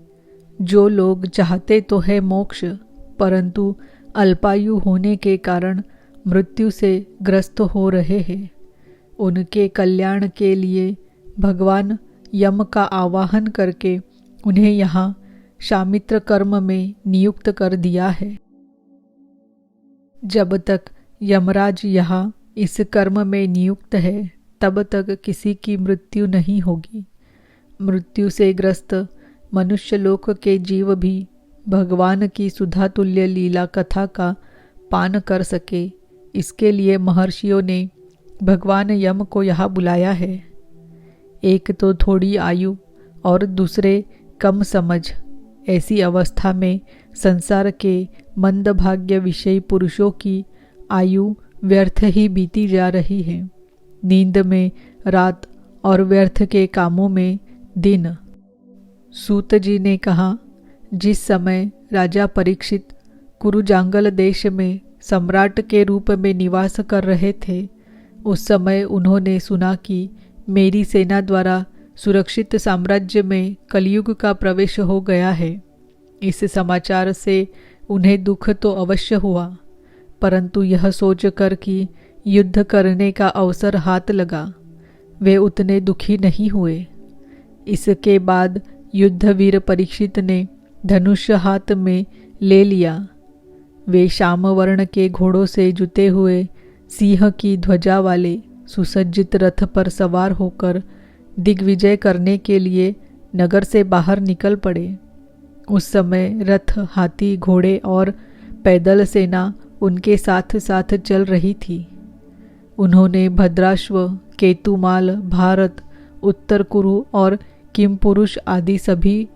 जो लोग चाहते तो है मोक्ष, परंतु अल्पायु होने के कारण मृत्यु से ग्रस्त हो रहे हैं, उनके कल्याण के लिए भगवान यम का आवाहन करके उन्हें यहाँ शामित्र कर्म में नियुक्त कर दिया है। जब तक यमराज यहाँ इस कर्म में नियुक्त है तब तक किसी की मृत्यु नहीं होगी। मृत्यु से ग्रस्त मनुष्य लोक के जीव भी भगवान की सुधातुल्य लीला कथा का पान कर सके, इसके लिए महर्षियों ने भगवान यम को यहाँ बुलाया है। एक तो थोड़ी आयु और दूसरे कम समझ, ऐसी अवस्था में संसार के मंदभाग्य विषयी पुरुषों की आयु व्यर्थ ही बीती जा रही है। नींद में रात और व्यर्थ के कामों में दिन। सूत जी ने कहा, जिस समय राजा परीक्षित कुरुजांगल देश में सम्राट के रूप में निवास कर रहे थे, उस समय उन्होंने सुना कि मेरी सेना द्वारा सुरक्षित साम्राज्य में कलयुग का प्रवेश हो गया है। इस समाचार से उन्हें दुख तो अवश्य हुआ, परंतु यह सोचकर कि युद्ध करने का अवसर हाथ लगा, वे उतने दुखी नहीं हुए। इसके बाद युद्धवीर परीक्षित ने धनुष हाथ में ले लिया। वे श्याम वर्ण के घोड़ों से जुते हुए सिंह की ध्वजा वाले सुसज्जित रथ पर सवार होकर दिग्विजय करने के लिए नगर से बाहर निकल पड़े। उस समय रथ, हाथी, घोड़े और पैदल सेना उनके साथ साथ चल रही थी। उन्होंने भद्राश्व, केतुमाल, भारत, उत्तर कुरु और किमपुरुष आदि सभी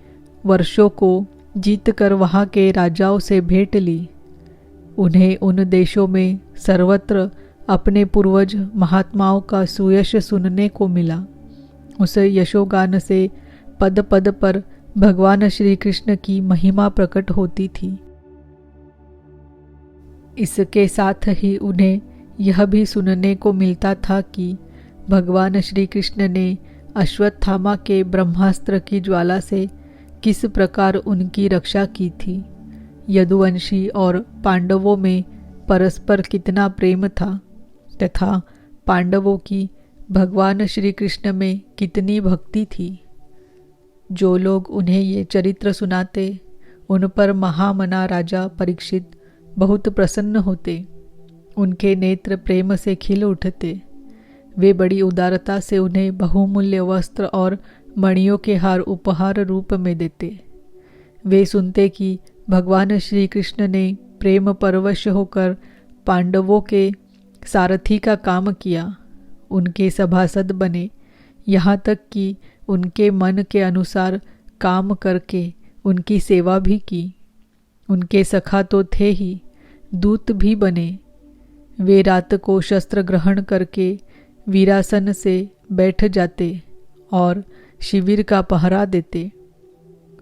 वर्षों को जीतकर वहाँ के राजाओं से भेंट ली। उन्हें उन देशों में सर्वत्र अपने पूर्वज महात्माओं का सुयश सुनने को मिला। उस यशोगान से पद पद पर भगवान श्री कृष्ण की महिमा प्रकट होती थी। इसके साथ ही उन्हें यह भी सुनने को मिलता था कि भगवान श्री कृष्ण ने अश्वत्थामा के ब्रह्मास्त्र की ज्वाला से किस प्रकार उनकी रक्षा की थी। यदुवंशी और पांडवों में परस्पर कितना प्रेम था तथा पांडवों की भगवान श्री कृष्ण में कितनी भक्ति थी। जो लोग उन्हें ये चरित्र सुनाते, उन पर महामना राजा परीक्षित बहुत प्रसन्न होते। उनके नेत्र प्रेम से खिल उठते। वे बड़ी उदारता से उन्हें बहुमूल्य वस्त्र और मणियों के हार उपहार रूप में देते। वे सुनते कि भगवान श्री कृष्ण ने प्रेम परवश होकर पांडवों के सारथी का काम किया, उनके सभासद बने, यहाँ तक कि उनके मन के अनुसार काम करके उनकी सेवा भी की। उनके सखा तो थे ही, दूत भी बने। वे रात को शस्त्र ग्रहण करके वीरासन से बैठ जाते और शिविर का पहरा देते।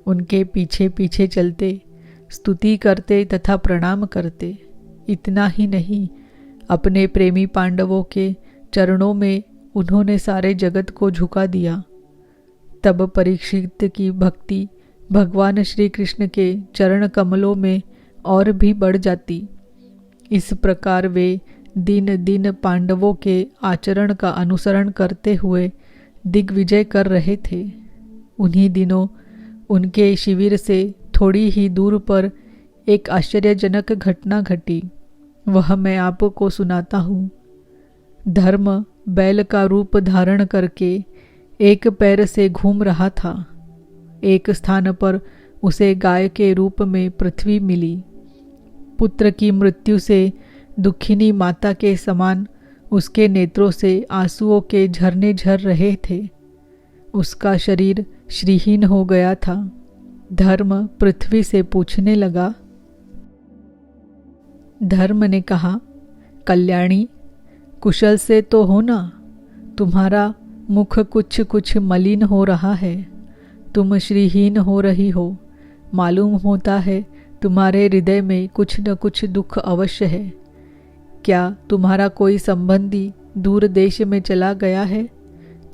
उनके पीछे पीछे चलते, स्तुति करते तथा प्रणाम करते। इतना ही नहीं, अपने प्रेमी पांडवों के चरणों में उन्होंने सारे जगत को झुका दिया। तब परीक्षित की भक्ति भगवान श्री कृष्ण के चरण कमलों में और भी बढ़ जाती। इस प्रकार वे दिन दिन पांडवों के आचरण का अनुसरण करते हुए दिग्विजय कर रहे थे। उन्हीं दिनों उनके शिविर से थोड़ी ही दूर पर एक आश्चर्यजनक घटना घटी। वह मैं आपको सुनाता हूँ। धर्म बैल का रूप धारण करके एक पैर से घूम रहा था। एक स्थान पर उसे गाय के रूप में पृथ्वी मिली। पुत्र की मृत्यु से दुखिनी माता के समान उसके नेत्रों से आंसुओं के झरने झर रहे थे। उसका शरीर श्रीहीन हो गया था। धर्म पृथ्वी से पूछने लगा। धर्म ने कहा, कल्याणी, कुशल से तो हो ना? तुम्हारा मुख कुछ कुछ मलिन हो रहा है। तुम श्रीहीन हो रही हो। मालूम होता है तुम्हारे हृदय में कुछ न कुछ दुख अवश्य है। क्या तुम्हारा कोई संबंधी दूर देश में चला गया है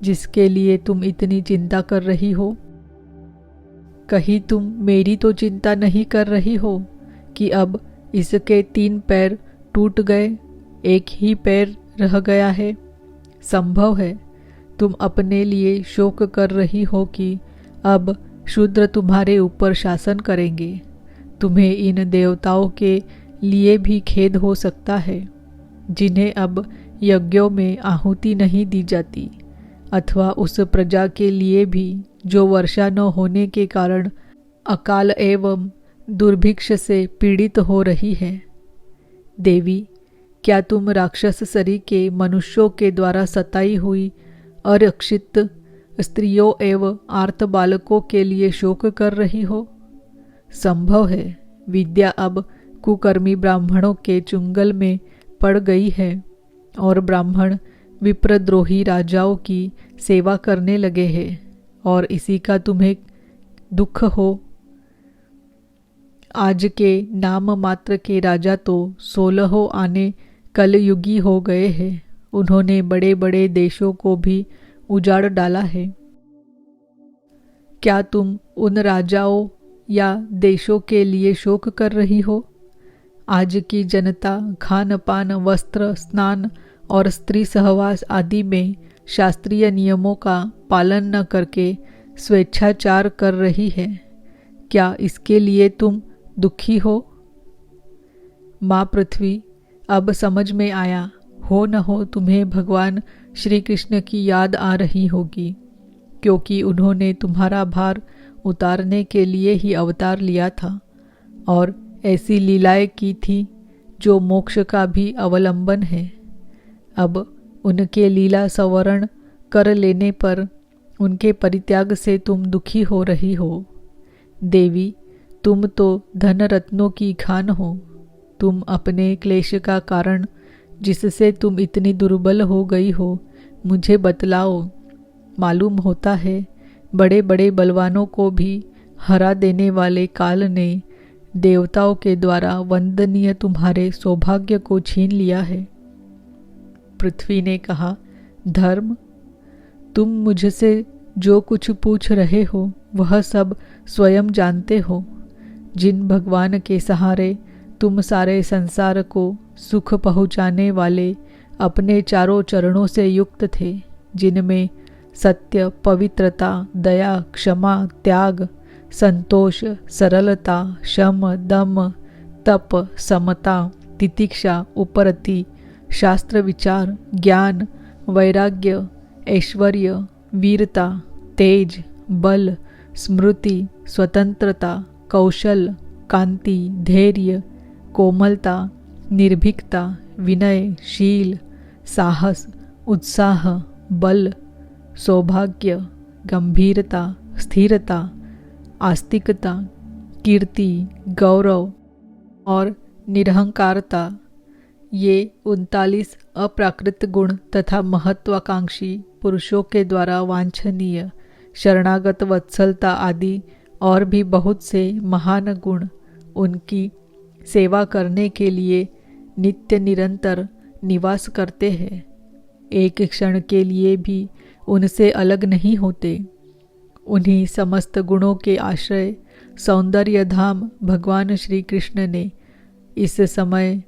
जिसके लिए तुम इतनी चिंता कर रही हो? कहीं तुम मेरी तो चिंता नहीं कर रही हो कि अब इसके 3 पैर टूट गए, एक ही पैर रह गया है। संभव है तुम अपने लिए शोक कर रही हो कि अब शूद्र तुम्हारे ऊपर शासन करेंगे। तुम्हें इन देवताओं के लिए भी खेद हो सकता है जिन्हें अब यज्ञों में आहुति नहीं दी जाती, अथवा उस प्रजा के लिए भी जो वर्षा न होने के कारण अकाल एवं दुर्भिक्ष से पीड़ित हो रही है। देवी, क्या तुम राक्षस शरीर के मनुष्यों के द्वारा सताई हुई अरक्षित स्त्रियों एवं आर्त बालकों के लिए शोक कर रही हो? संभव है विद्या अब कुकर्मी ब्राह्मणों के चुंगल में पड़ गई है और ब्राह्मण विप्रद्रोही राजाओं की सेवा करने लगे हैं और इसी का तुम्हें दुख हो। आज के नाम मात्र के राजा तो 16 आने कलयुगी हो गए हैं। उन्होंने बड़े बड़े देशों को भी उजाड़ डाला है। क्या तुम उन राजाओं या देशों के लिए शोक कर रही हो? आज की जनता खान पान, वस्त्र, स्नान और स्त्री सहवास आदि में शास्त्रीय नियमों का पालन न करके स्वेच्छाचार कर रही है। क्या इसके लिए तुम दुखी हो? माँ पृथ्वी, अब समझ में आया हो न हो तुम्हें भगवान श्री कृष्ण की याद आ रही होगी, क्योंकि उन्होंने तुम्हारा भार उतारने के लिए ही अवतार लिया था और ऐसी लीलाएं की थी जो मोक्ष का भी अवलंबन है। अब उनके लीला संवरण कर लेने पर उनके परित्याग से तुम दुखी हो रही हो। देवी, तुम तो धन रत्नों की खान हो। तुम अपने क्लेश का कारण जिससे तुम इतनी दुर्बल हो गई हो मुझे बतलाओ। मालूम होता है बड़े बड़े बलवानों को भी हरा देने वाले काल ने देवताओं के द्वारा वंदनीय तुम्हारे सौभाग्य को छीन लिया है। पृथ्वी ने कहा, धर्म, तुम मुझसे जो कुछ पूछ रहे हो वह सब स्वयं जानते हो। जिन भगवान के सहारे तुम सारे संसार को सुख पहुँचाने वाले अपने चारों चरणों से युक्त थे, जिनमें सत्य, पवित्रता, दया, क्षमा, त्याग, संतोष, सरलता, शम, दम, तप, समता, तितिक्षा, उपरति, शास्त्र विचार, ज्ञान, वैराग्य, ऐश्वर्य, वीरता, तेज, बल, स्मृति, स्वतंत्रता, कौशल, कांति, धैर्य, कोमलता, निर्भीकता, विनय, शील, साहस, उत्साह, बल, सौभाग्य, गंभीरता, स्थिरता, आस्तिकता, कीर्ति, गौरव और निरहंकारता, ये 39 अप्राकृत गुण तथा महत्वाकांक्षी पुरुषों के द्वारा वांछनीय शरणागत वत्सलता आदि और भी बहुत से महान गुण उनकी सेवा करने के लिए नित्य निरंतर निवास करते हैं। एक क्षण के लिए भी उनसे अलग नहीं होते। उन्हीं समस्त गुणों के आश्रय सौंदर्य धाम भगवान श्री कृष्ण ने इस समय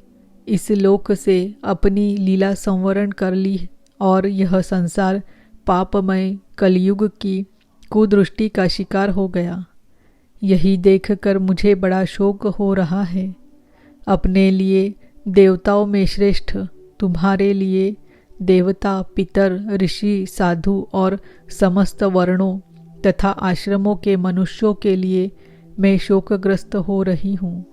इस लोक से अपनी लीला संवरण कर ली और यह संसार पापमय कलयुग की कुदृष्टि का शिकार हो गया। यही देखकर मुझे बड़ा शोक हो रहा है। अपने लिए देवताओं में श्रेष्ठ, तुम्हारे लिए देवता, पितर, ऋषि, साधु और समस्त वर्णों तथा आश्रमों के मनुष्यों के लिए मैं शोकग्रस्त हो रही हूँ।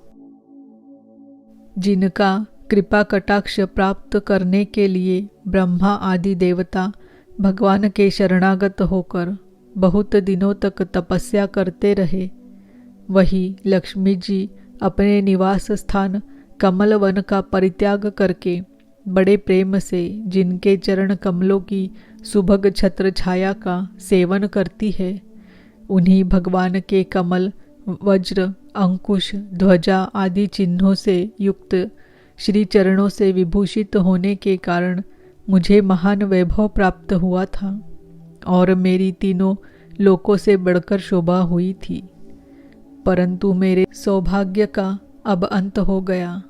जिनका कृपा कटाक्ष प्राप्त करने के लिए ब्रह्मा आदि देवता भगवान के शरणागत होकर बहुत दिनों तक तपस्या करते रहे, वही लक्ष्मी जी अपने निवास स्थान कमल वन का परित्याग करके बड़े प्रेम से जिनके चरण कमलों की सुभग छत्र छाया का सेवन करती है, उन्हीं भगवान के कमल, वज्र, अंकुश, ध्वजा आदि चिन्हों से युक्त श्री चरणों से विभूषित होने के कारण मुझे महान वैभव प्राप्त हुआ था और मेरी तीनों लोकों से बढ़कर शोभा हुई थी। परंतु मेरे सौभाग्य का अब अंत हो गया।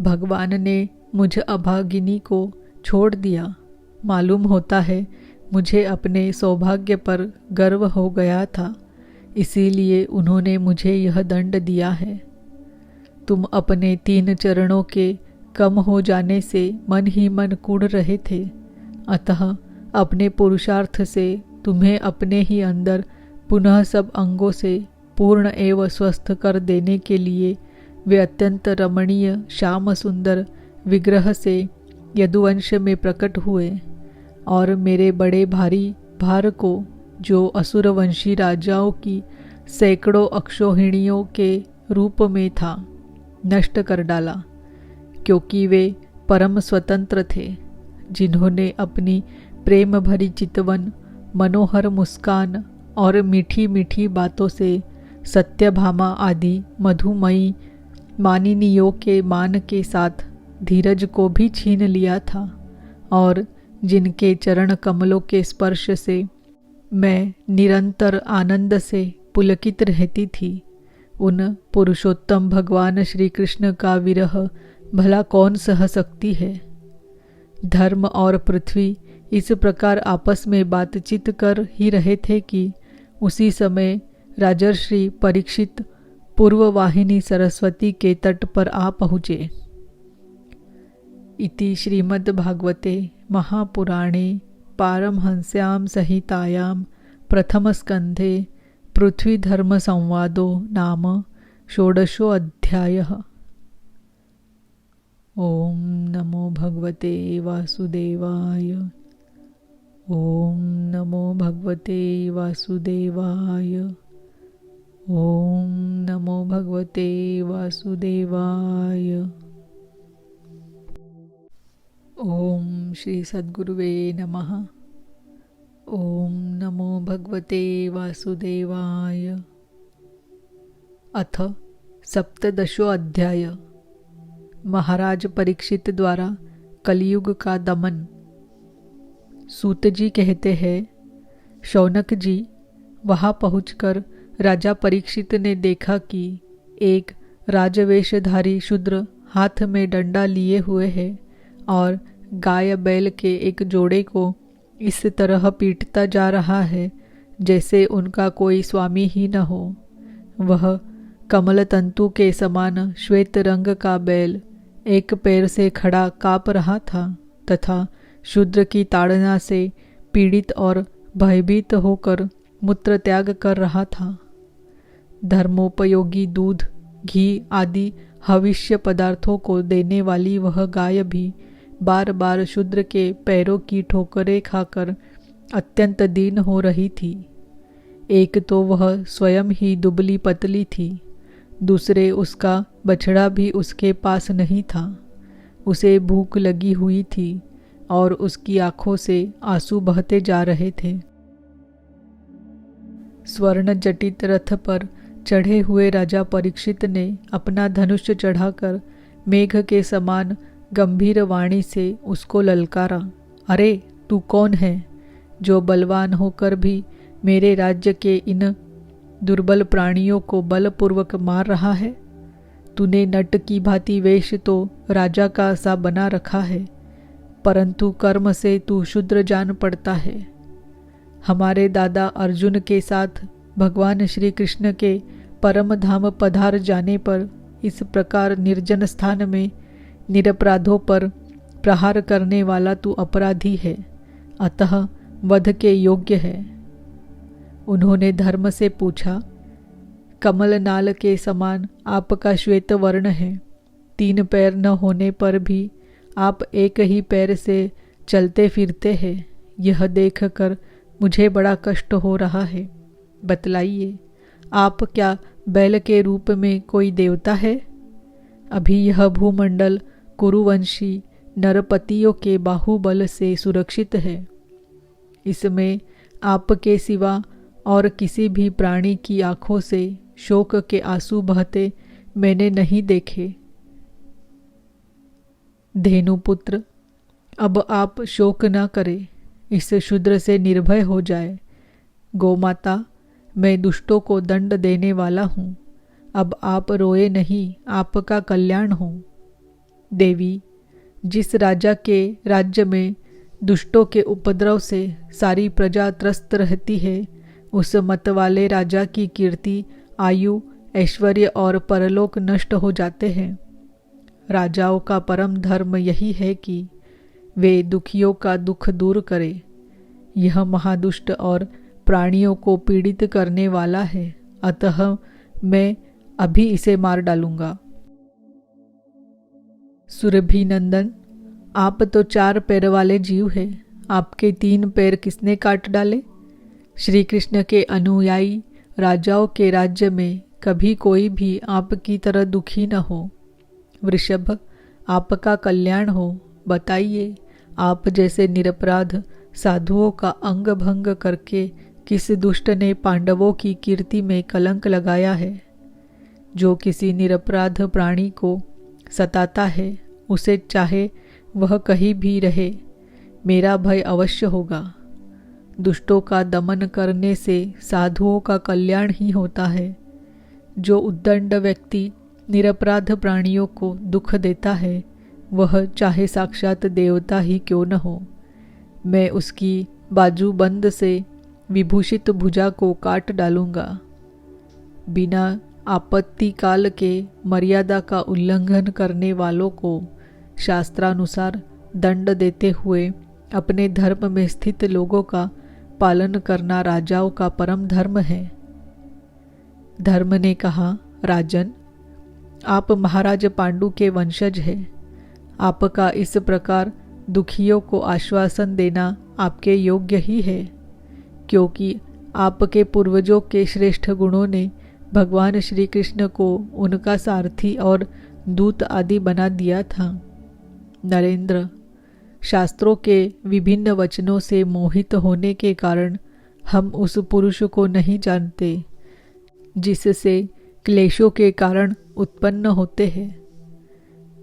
भगवान ने मुझ अभागिनी को छोड़ दिया मालूम होता है मुझे अपने सौभाग्य पर गर्व हो गया था, इसीलिए उन्होंने मुझे यह दंड दिया है। तुम अपने 3 चरणों के कम हो जाने से मन ही मन कुढ़ रहे थे, अतः अपने पुरुषार्थ से तुम्हें अपने ही अंदर पुनः सब अंगों से पूर्ण एवं स्वस्थ कर देने के लिए वे अत्यंत रमणीय श्याम सुंदर विग्रह से यदुवंश में प्रकट हुए और मेरे बड़े भारी भार को, जो असुरवंशी राजाओं की सैकड़ों अक्षोहिणियों के रूप में था, नष्ट कर डाला, क्योंकि वे परम स्वतंत्र थे, जिन्होंने अपनी प्रेम भरी चितवन, मनोहर मुस्कान और मीठी मीठी बातों से सत्यभामा आदि मधुमयी मानिनियों के मान के साथ धीरज को भी छीन लिया था, और जिनके चरण कमलों के स्पर्श से मैं निरंतर आनंद से पुलकित रहती थी, उन पुरुषोत्तम भगवान श्री कृष्ण का विरह भला कौन सह सकती है। धर्म और पृथ्वी इस प्रकार आपस में बातचीत कर ही रहे थे कि उसी समय राजर्षि परीक्षित पूर्ववाहिनी सरस्वती के तट पर आ पहुँचे। इति श्रीमद्भागवते महापुराणे पारमहंस्यां संहितायां प्रथमस्कन्धे पृथ्वीधर्मसंवादो नाम षोडशोऽध्यायः। ॐ नमो भगवते वासुदेवाय। ॐ नमो भगवते वासुदेवाय। ॐ नमो भगवते वासुदेवाय। ओम श्री सद्गुरुवे नमः। ओम नमो भगवते वासुदेवाय। अथ सप्तदशो अध्याय। महाराज परीक्षित द्वारा कलयुग का दमन। सूत जी कहते हैं, शौनक जी, वहाँ पहुंचकर राजा परीक्षित ने देखा कि एक राजवेशधारी शूद्र हाथ में डंडा लिए हुए है और गाय बैल के एक जोड़े को इस तरह पीटता जा रहा है जैसे उनका कोई स्वामी ही न हो। वह कमल तंतु के समान श्वेत रंग का बैल एक पैर से खड़ा काँप रहा था तथा शूद्र की ताड़ना से पीड़ित और भयभीत होकर मूत्र त्याग कर रहा था। धर्मोपयोगी दूध, घी आदि हविष्य पदार्थों को देने वाली वह गाय भी बार बार शूद्र के पैरों की ठोकरें खाकर अत्यंत दीन हो रही थी। एक तो वह स्वयं ही दुबली पतली थी, दूसरे उसका बछड़ा भी उसके पास नहीं था। उसे भूख लगी हुई थी और उसकी आंखों से आंसू बहते जा रहे थे। स्वर्ण जटित रथ पर चढ़े हुए राजा परीक्षित ने अपना धनुष चढ़ाकर मेघ के समान गंभीर वाणी से उसको ललकारा। अरे तू कौन है जो बलवान होकर भी मेरे राज्य के इन दुर्बल प्राणियों को बलपूर्वक मार रहा है? तूने नट की भांति वेश तो राजा का सा बना रखा है, परंतु कर्म से तू शूद्र जान पड़ता है। हमारे दादा अर्जुन के साथ भगवान श्री कृष्ण के परम धाम पधार जाने पर इस प्रकार निर्जन स्थान में निरपराधों पर प्रहार करने वाला तू अपराधी है, अतः वध के योग्य है। उन्होंने धर्म से पूछा, कमल नाल के समान आपका श्वेत वर्ण है, 3 पैर न होने पर भी आप एक ही पैर से चलते फिरते हैं। यह देखकर मुझे बड़ा कष्ट हो रहा है। बतलाइए, आप क्या बैल के रूप में कोई देवता है? अभी यह भूमंडल कुरुवंशी नरपतियों के बाहुबल से सुरक्षित है। इसमें आपके सिवा और किसी भी प्राणी की आंखों से शोक के आंसू बहते मैंने नहीं देखे। धेनुपुत्र, अब आप शोक न करें, इस शूद्र से निर्भय हो जाए। गोमाता, मैं दुष्टों को दंड देने वाला हूँ, अब आप रोए नहीं, आपका कल्याण हो। देवी, जिस राजा के राज्य में दुष्टों के उपद्रव से सारी प्रजा त्रस्त रहती है, उस मत वाले राजा की कीर्ति, आयु, ऐश्वर्य और परलोक नष्ट हो जाते हैं। राजाओं का परम धर्म यही है कि वे दुखियों का दुख दूर करें। यह महादुष्ट और प्राणियों को पीड़ित करने वाला है, अतः मैं अभी इसे मार डालूंगा। सुरभि नंदन, आप तो 4 पैर वाले जीव हैं, आपके 3 पैर किसने काट डाले? श्री कृष्ण के अनुयायी राजाओं के राज्य में कभी कोई भी आपकी तरह दुखी न हो। वृषभ, आपका कल्याण हो। बताइए, आप जैसे निरपराध साधुओं का अंग भंग करके किस दुष्ट ने पांडवों की कीर्ति में कलंक लगाया है? जो किसी निरपराध प्राणी को सताता है, उसे चाहे वह कहीं भी रहे, मेरा भय अवश्य होगा। दुष्टों का दमन करने से साधुओं का कल्याण ही होता है। जो उद्दंड व्यक्ति निरपराध प्राणियों को दुख देता है, वह चाहे साक्षात देवता ही क्यों न हो। मैं उसकी बाजूबंद से विभूषित भुजा को काट डालूंगा। बिना आपत्ति काल के मर्यादा का उल्लंघन करने वालों को शास्त्रानुसार दंड देते हुए अपने धर्म में स्थित लोगों का पालन करना राजाओं का परम धर्म है। धर्म ने कहा, राजन, आप महाराज पांडु के वंशज हैं। आपका इस प्रकार दुखियों को आश्वासन देना आपके योग्य ही है, क्योंकि आपके पूर्वजों के श्रेष्ठ गुणों ने भगवान श्री कृष्ण को उनका सारथी और दूत आदि बना दिया था। नरेंद्र, शास्त्रों के विभिन्न वचनों से मोहित होने के कारण हम उस पुरुष को नहीं जानते जिससे क्लेशों के कारण उत्पन्न होते हैं।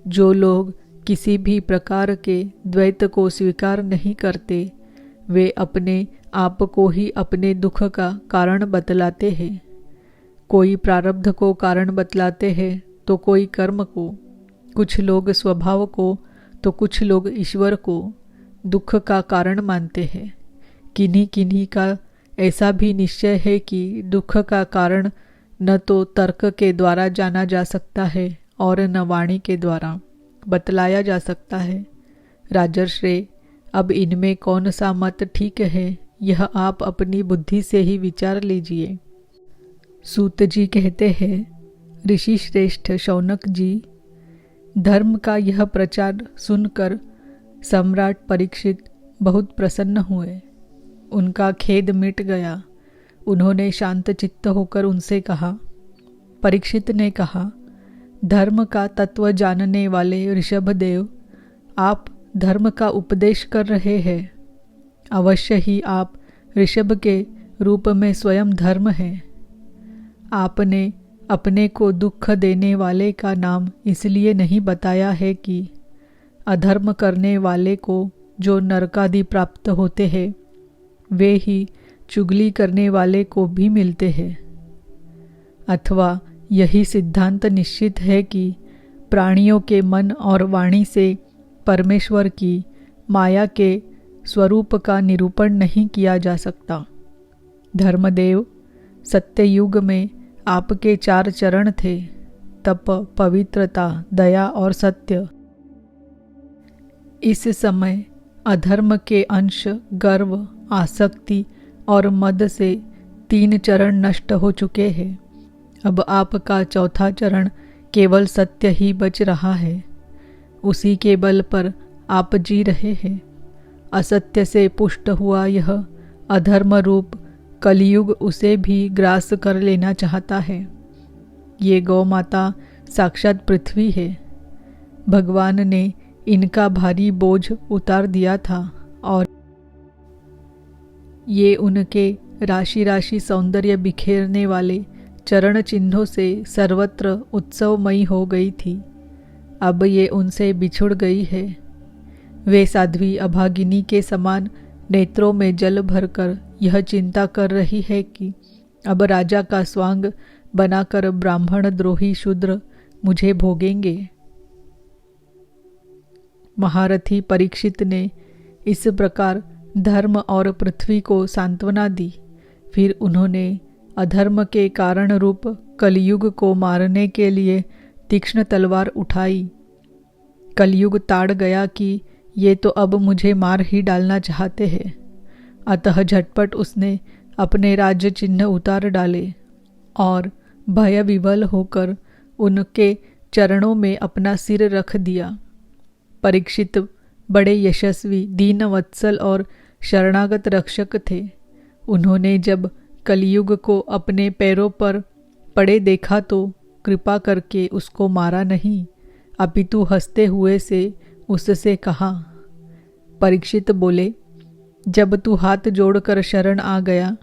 जो लोग किसी भी प्रकार के द्वैत को स्वीकार नहीं करते, वे अपने आप को ही अपने दुख का कारण बतलाते हैं। कोई प्रारब्ध को कारण बतलाते हैं तो कोई कर्म को, कुछ लोग स्वभाव को तो कुछ लोग ईश्वर को दुख का कारण मानते हैं। किन्हीं किन्हीं का ऐसा भी निश्चय है कि दुख का कारण न तो तर्क के द्वारा जाना जा सकता है और न वाणी के द्वारा बतलाया जा सकता है। राजर्षि, अब इनमें कौन सा मत ठीक है, यह आप अपनी बुद्धि से ही विचार लीजिए। सूत जी कहते हैं, ऋषि श्रेष्ठ शौनक जी, धर्म का यह प्रचार सुनकर सम्राट परीक्षित बहुत प्रसन्न हुए। उनका खेद मिट गया। उन्होंने शांत चित्त होकर उनसे कहा। परीक्षित ने कहा, धर्म का तत्व जानने वाले ऋषभदेव, आप धर्म का उपदेश कर रहे हैं। अवश्य ही आप ऋषभ के रूप में स्वयं धर्म हैं। आपने अपने को दुख देने वाले का नाम इसलिए नहीं बताया है कि अधर्म करने वाले को जो नरकादि प्राप्त होते हैं, वे ही चुगली करने वाले को भी मिलते हैं। अथवा यही सिद्धांत निश्चित है कि प्राणियों के मन और वाणी से परमेश्वर की माया के स्वरूप का निरूपण नहीं किया जा सकता। धर्मदेव, सत्ययुग में आपके 4 चरण थे, तप, पवित्रता, दया और सत्य। इस समय अधर्म के अंश गर्व, आसक्ति और मद से 3 चरण नष्ट हो चुके हैं। अब आपका 4था चरण केवल सत्य ही बच रहा है। उसी के बल पर आप जी रहे हैं। असत्य से पुष्ट हुआ यह अधर्म रूप कलियुग उसे भी ग्रास कर लेना चाहता है। ये गौ माता साक्षात पृथ्वी है। भगवान ने इनका भारी बोझ उतार दिया था और ये उनके राशि राशि सौंदर्य बिखेरने वाले चरण चिन्हों से सर्वत्र उत्सवमयी हो गई थी। अब ये उनसे बिछुड़ गई है। वे साध्वी अभागिनी के समान नेत्रों में जल भरकर यह चिंता कर रही है कि अब राजा का स्वांग बनाकर ब्राह्मण द्रोही शूद्र मुझे भोगेंगे। महारथी परीक्षित ने इस प्रकार धर्म और पृथ्वी को सांत्वना दी। फिर उन्होंने अधर्म के कारण रूप कलयुग को मारने के लिए तीक्ष्ण तलवार उठाई। कलयुग ताड़ गया कि ये तो अब मुझे मार ही डालना चाहते हैं। अतः झटपट उसने अपने राज्य चिन्ह उतार डाले और भय विवल होकर उनके चरणों में अपना सिर रख दिया। परीक्षित बड़े यशस्वी, दीन वत्सल और शरणागत रक्षक थे। उन्होंने जब कलयुग को अपने पैरों पर पड़े देखा तो कृपा करके उसको मारा नहीं, अपितु हंसते हुए से उससे कहा। परीक्षित बोले, जब तू हाथ जोड़कर शरण आ गया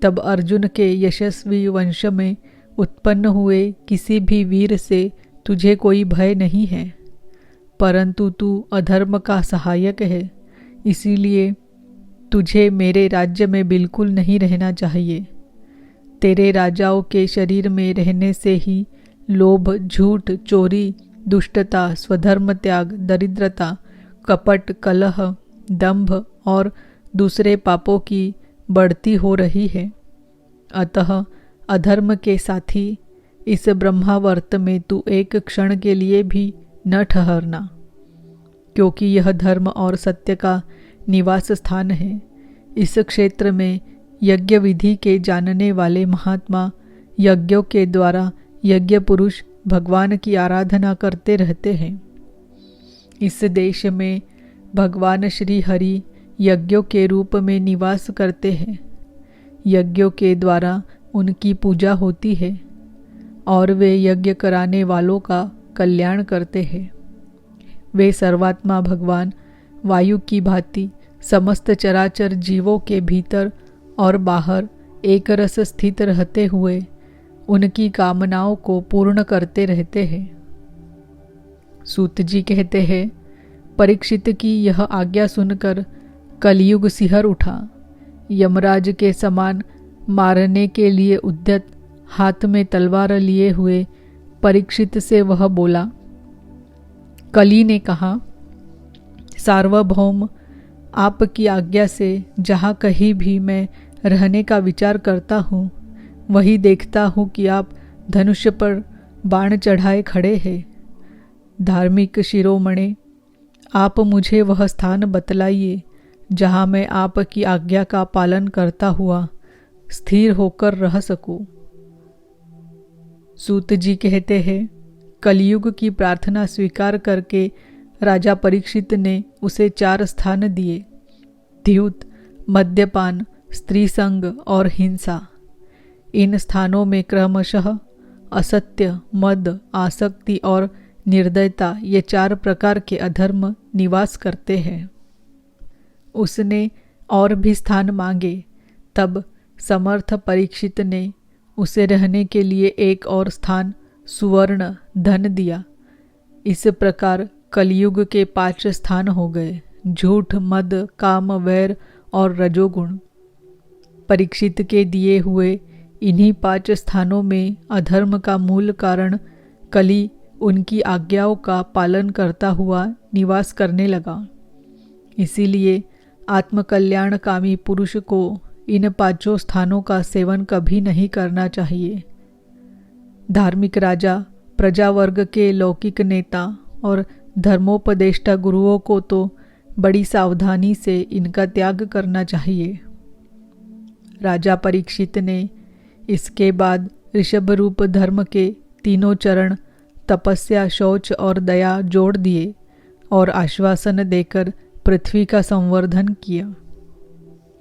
तब अर्जुन के यशस्वी वंश में उत्पन्न हुए किसी भी वीर से तुझे कोई भय नहीं है, परंतु तू अधर्म का सहायक है, इसीलिए तुझे मेरे राज्य में बिल्कुल नहीं रहना चाहिए। तेरे राजाओं के शरीर में रहने से ही लोभ, झूठ, चोरी, दुष्टता, स्वधर्म त्याग, दरिद्रता, कपट, कलह, दंभ और दूसरे पापों की बढ़ती हो रही है। अतः अधर्म के साथी इस ब्रह्मावर्त में तू एक क्षण के लिए भी न ठहरना, क्योंकि यह धर्म और सत्य का निवास स्थान है। इस क्षेत्र में यज्ञ विधि के जानने वाले महात्मा यज्ञों के द्वारा यज्ञ पुरुष भगवान की आराधना करते रहते हैं। इस देश में भगवान श्री हरि यज्ञों के रूप में निवास करते हैं। यज्ञों के द्वारा उनकी पूजा होती है और वे यज्ञ कराने वालों का कल्याण करते हैं। वे सर्वात्मा भगवान वायु की भांति समस्त चराचर जीवों के भीतर और बाहर एक रस स्थित रहते हुए उनकी कामनाओं को पूर्ण करते रहते हैं। सूत जी कहते हैं, परीक्षित की यह आज्ञा सुनकर कलयुग सिहर उठा। यमराज के समान मारने के लिए उद्यत हाथ में तलवार लिए हुए परीक्षित से वह बोला। कली ने कहा, सार्वभौम, आपकी आज्ञा से जहाँ कहीं भी मैं रहने का विचार करता हूँ वही देखता हूँ कि आप धनुष पर बाण चढ़ाए खड़े हैं। धार्मिक शिरोमणे, आप मुझे वह स्थान बतलाइए जहाँ मैं आपकी आज्ञा का पालन करता हुआ स्थिर होकर रह सकूं। सूत जी कहते हैं, कलयुग की प्रार्थना स्वीकार करके राजा परीक्षित ने उसे 4 स्थान दिए: द्यूत, मद्यपान, स्त्री संग और हिंसा। इन स्थानों में क्रमशः असत्य, मद, आसक्ति और निर्दयता ये 4 प्रकार के अधर्म निवास करते हैं। उसने और भी स्थान मांगे, तब समर्थ परीक्षित ने उसे रहने के लिए एक और स्थान सुवर्ण धन दिया। इस प्रकार कलयुग के 5 स्थान हो गए: झूठ, मद, काम, वैर और रजोगुण। परीक्षित के दिए हुए इन्हीं 5 स्थानों में अधर्म का मूल कारण कली उनकी आज्ञाओं का पालन करता हुआ निवास करने लगा। इसीलिए आत्मकल्याणकामी पुरुष को इन 5 स्थानों का सेवन कभी नहीं करना चाहिए। धार्मिक राजा, प्रजा वर्ग के लौकिक नेता और धर्मोपदेष्टा गुरुओं को तो बड़ी सावधानी से इनका त्याग करना चाहिए। राजा परीक्षित ने इसके बाद ऋषभ रूप धर्म के 3 चरण तपस्या, शौच और दया जोड़ दिए और आश्वासन देकर पृथ्वी का संवर्धन किया।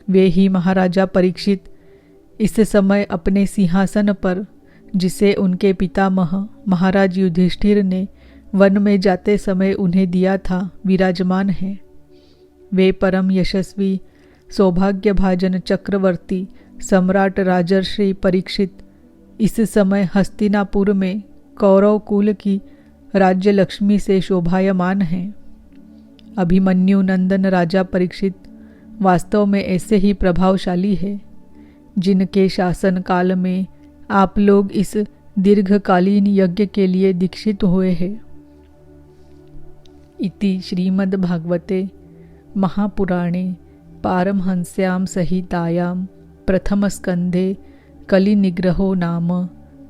वे ही महाराजा परीक्षित इस समय अपने सिंहासन पर, जिसे उनके पितामह महाराज युधिष्ठिर ने वन में जाते समय उन्हें दिया था, विराजमान हैं। वे परम यशस्वी, सौभाग्यभाजन चक्रवर्ती सम्राट राजर्षि परीक्षित इस समय हस्तिनापुर में कौरव कुल की राज्य लक्ष्मी से शोभायमान हैं। अभिमन्यु नंदन राजा परीक्षित वास्तव में ऐसे ही प्रभावशाली है, जिनके शासन काल में आप लोग इस दीर्घकालीन यज्ञ के लिए दीक्षित हुए हैं। इति श्रीमद्भागवते महापुराणे पारमहंस्यां संहितायां प्रथमस्कन्धे कलिनिग्रहो नाम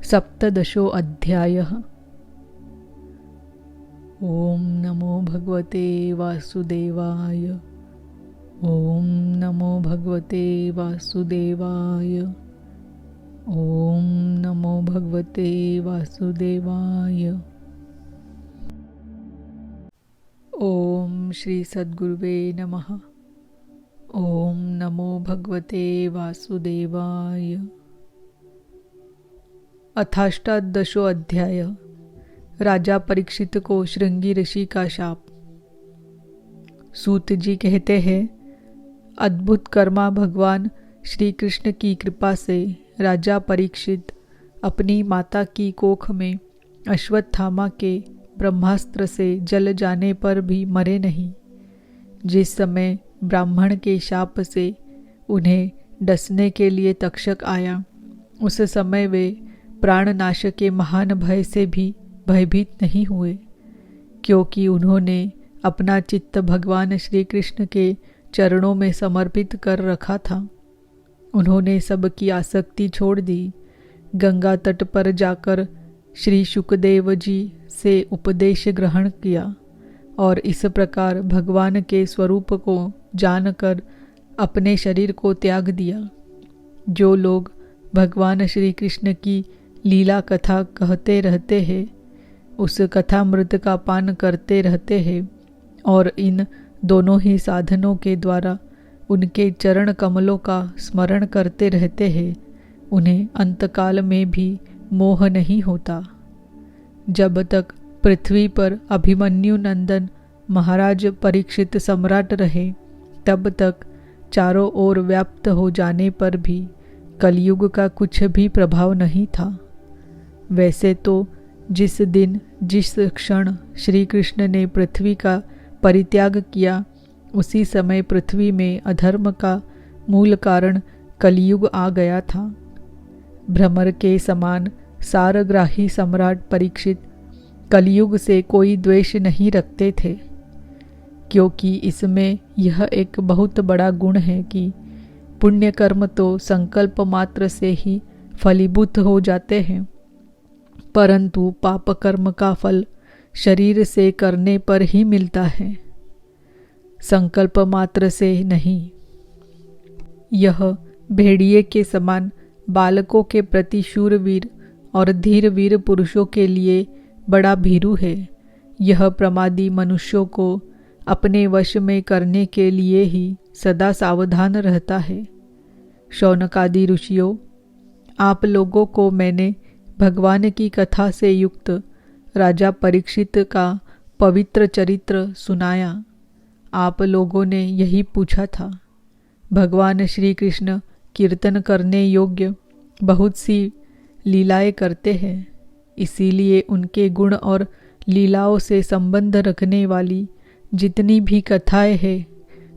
17 ओम नमो भगवते वासुदेवाय। ओम नमो भगवते वासुदेवाय। ओम नमो भगवते वासुदेवाय। ओम श्री सद्गुरुवे नमः। ओम नमो भगवते वासुदेवाय। अथाष्टादशो अध्याय। राजा परीक्षित को श्रृंगी ऋषि का शाप। सूत जी कहते हैं, अद्भुत कर्मा भगवान श्री कृष्ण की कृपा से राजा परीक्षित अपनी माता की कोख में अश्वत्थामा के ब्रह्मास्त्र से जल जाने पर भी मरे नहीं। जिस समय ब्राह्मण के शाप से उन्हें डसने के लिए तक्षक आया, उस समय वे प्राणनाश के महान भय से भी भयभीत नहीं हुए, क्योंकि उन्होंने अपना चित्त भगवान श्री कृष्ण के चरणों में समर्पित कर रखा था। उन्होंने सबकी आसक्ति छोड़ दी। गंगा तट पर जाकर श्री शुकदेव जी से उपदेश ग्रहण किया और इस प्रकार भगवान के स्वरूप को जानकर अपने शरीर को त्याग दिया। जो लोग भगवान श्री कृष्ण की लीला कथा कहते रहते हैं, उस कथामृत का पान करते रहते हैं और इन दोनों ही साधनों के द्वारा उनके चरण कमलों का स्मरण करते रहते हैं, उन्हें अंतकाल में भी मोह नहीं होता। जब तक पृथ्वी पर अभिमन्यु नंदन महाराज परीक्षित सम्राट रहे, तब तक चारों ओर व्याप्त हो जाने पर भी कलयुग का कुछ भी प्रभाव नहीं था। वैसे तो जिस दिन जिस क्षण श्री कृष्ण ने पृथ्वी का परित्याग किया, उसी समय पृथ्वी में अधर्म का मूल कारण कलयुग आ गया था। भ्रमर के समान सारग्राही सम्राट परीक्षित कलयुग से कोई द्वेष नहीं रखते थे, क्योंकि इसमें यह एक बहुत बड़ा गुण है कि पुण्य कर्म तो संकल्प मात्र से ही फलीभूत हो जाते हैं, परंतु पाप कर्म का फल शरीर से करने पर ही मिलता है, संकल्प मात्र से नहीं। यह भेड़िए के समान बालकों के प्रति शूरवीर और धीर वीर पुरुषों के लिए बड़ा भीरू है। यह प्रमादी मनुष्यों को अपने वश में करने के लिए ही सदा सावधान रहता है। शौनकादि ऋषियों, आप लोगों को मैंने भगवान की कथा से युक्त राजा परीक्षित का पवित्र चरित्र सुनाया। आप लोगों ने यही पूछा था। भगवान श्री कृष्ण कीर्तन करने योग्य बहुत सी लीलाएं करते हैं, इसीलिए उनके गुण और लीलाओं से संबंध रखने वाली जितनी भी कथाएं हैं,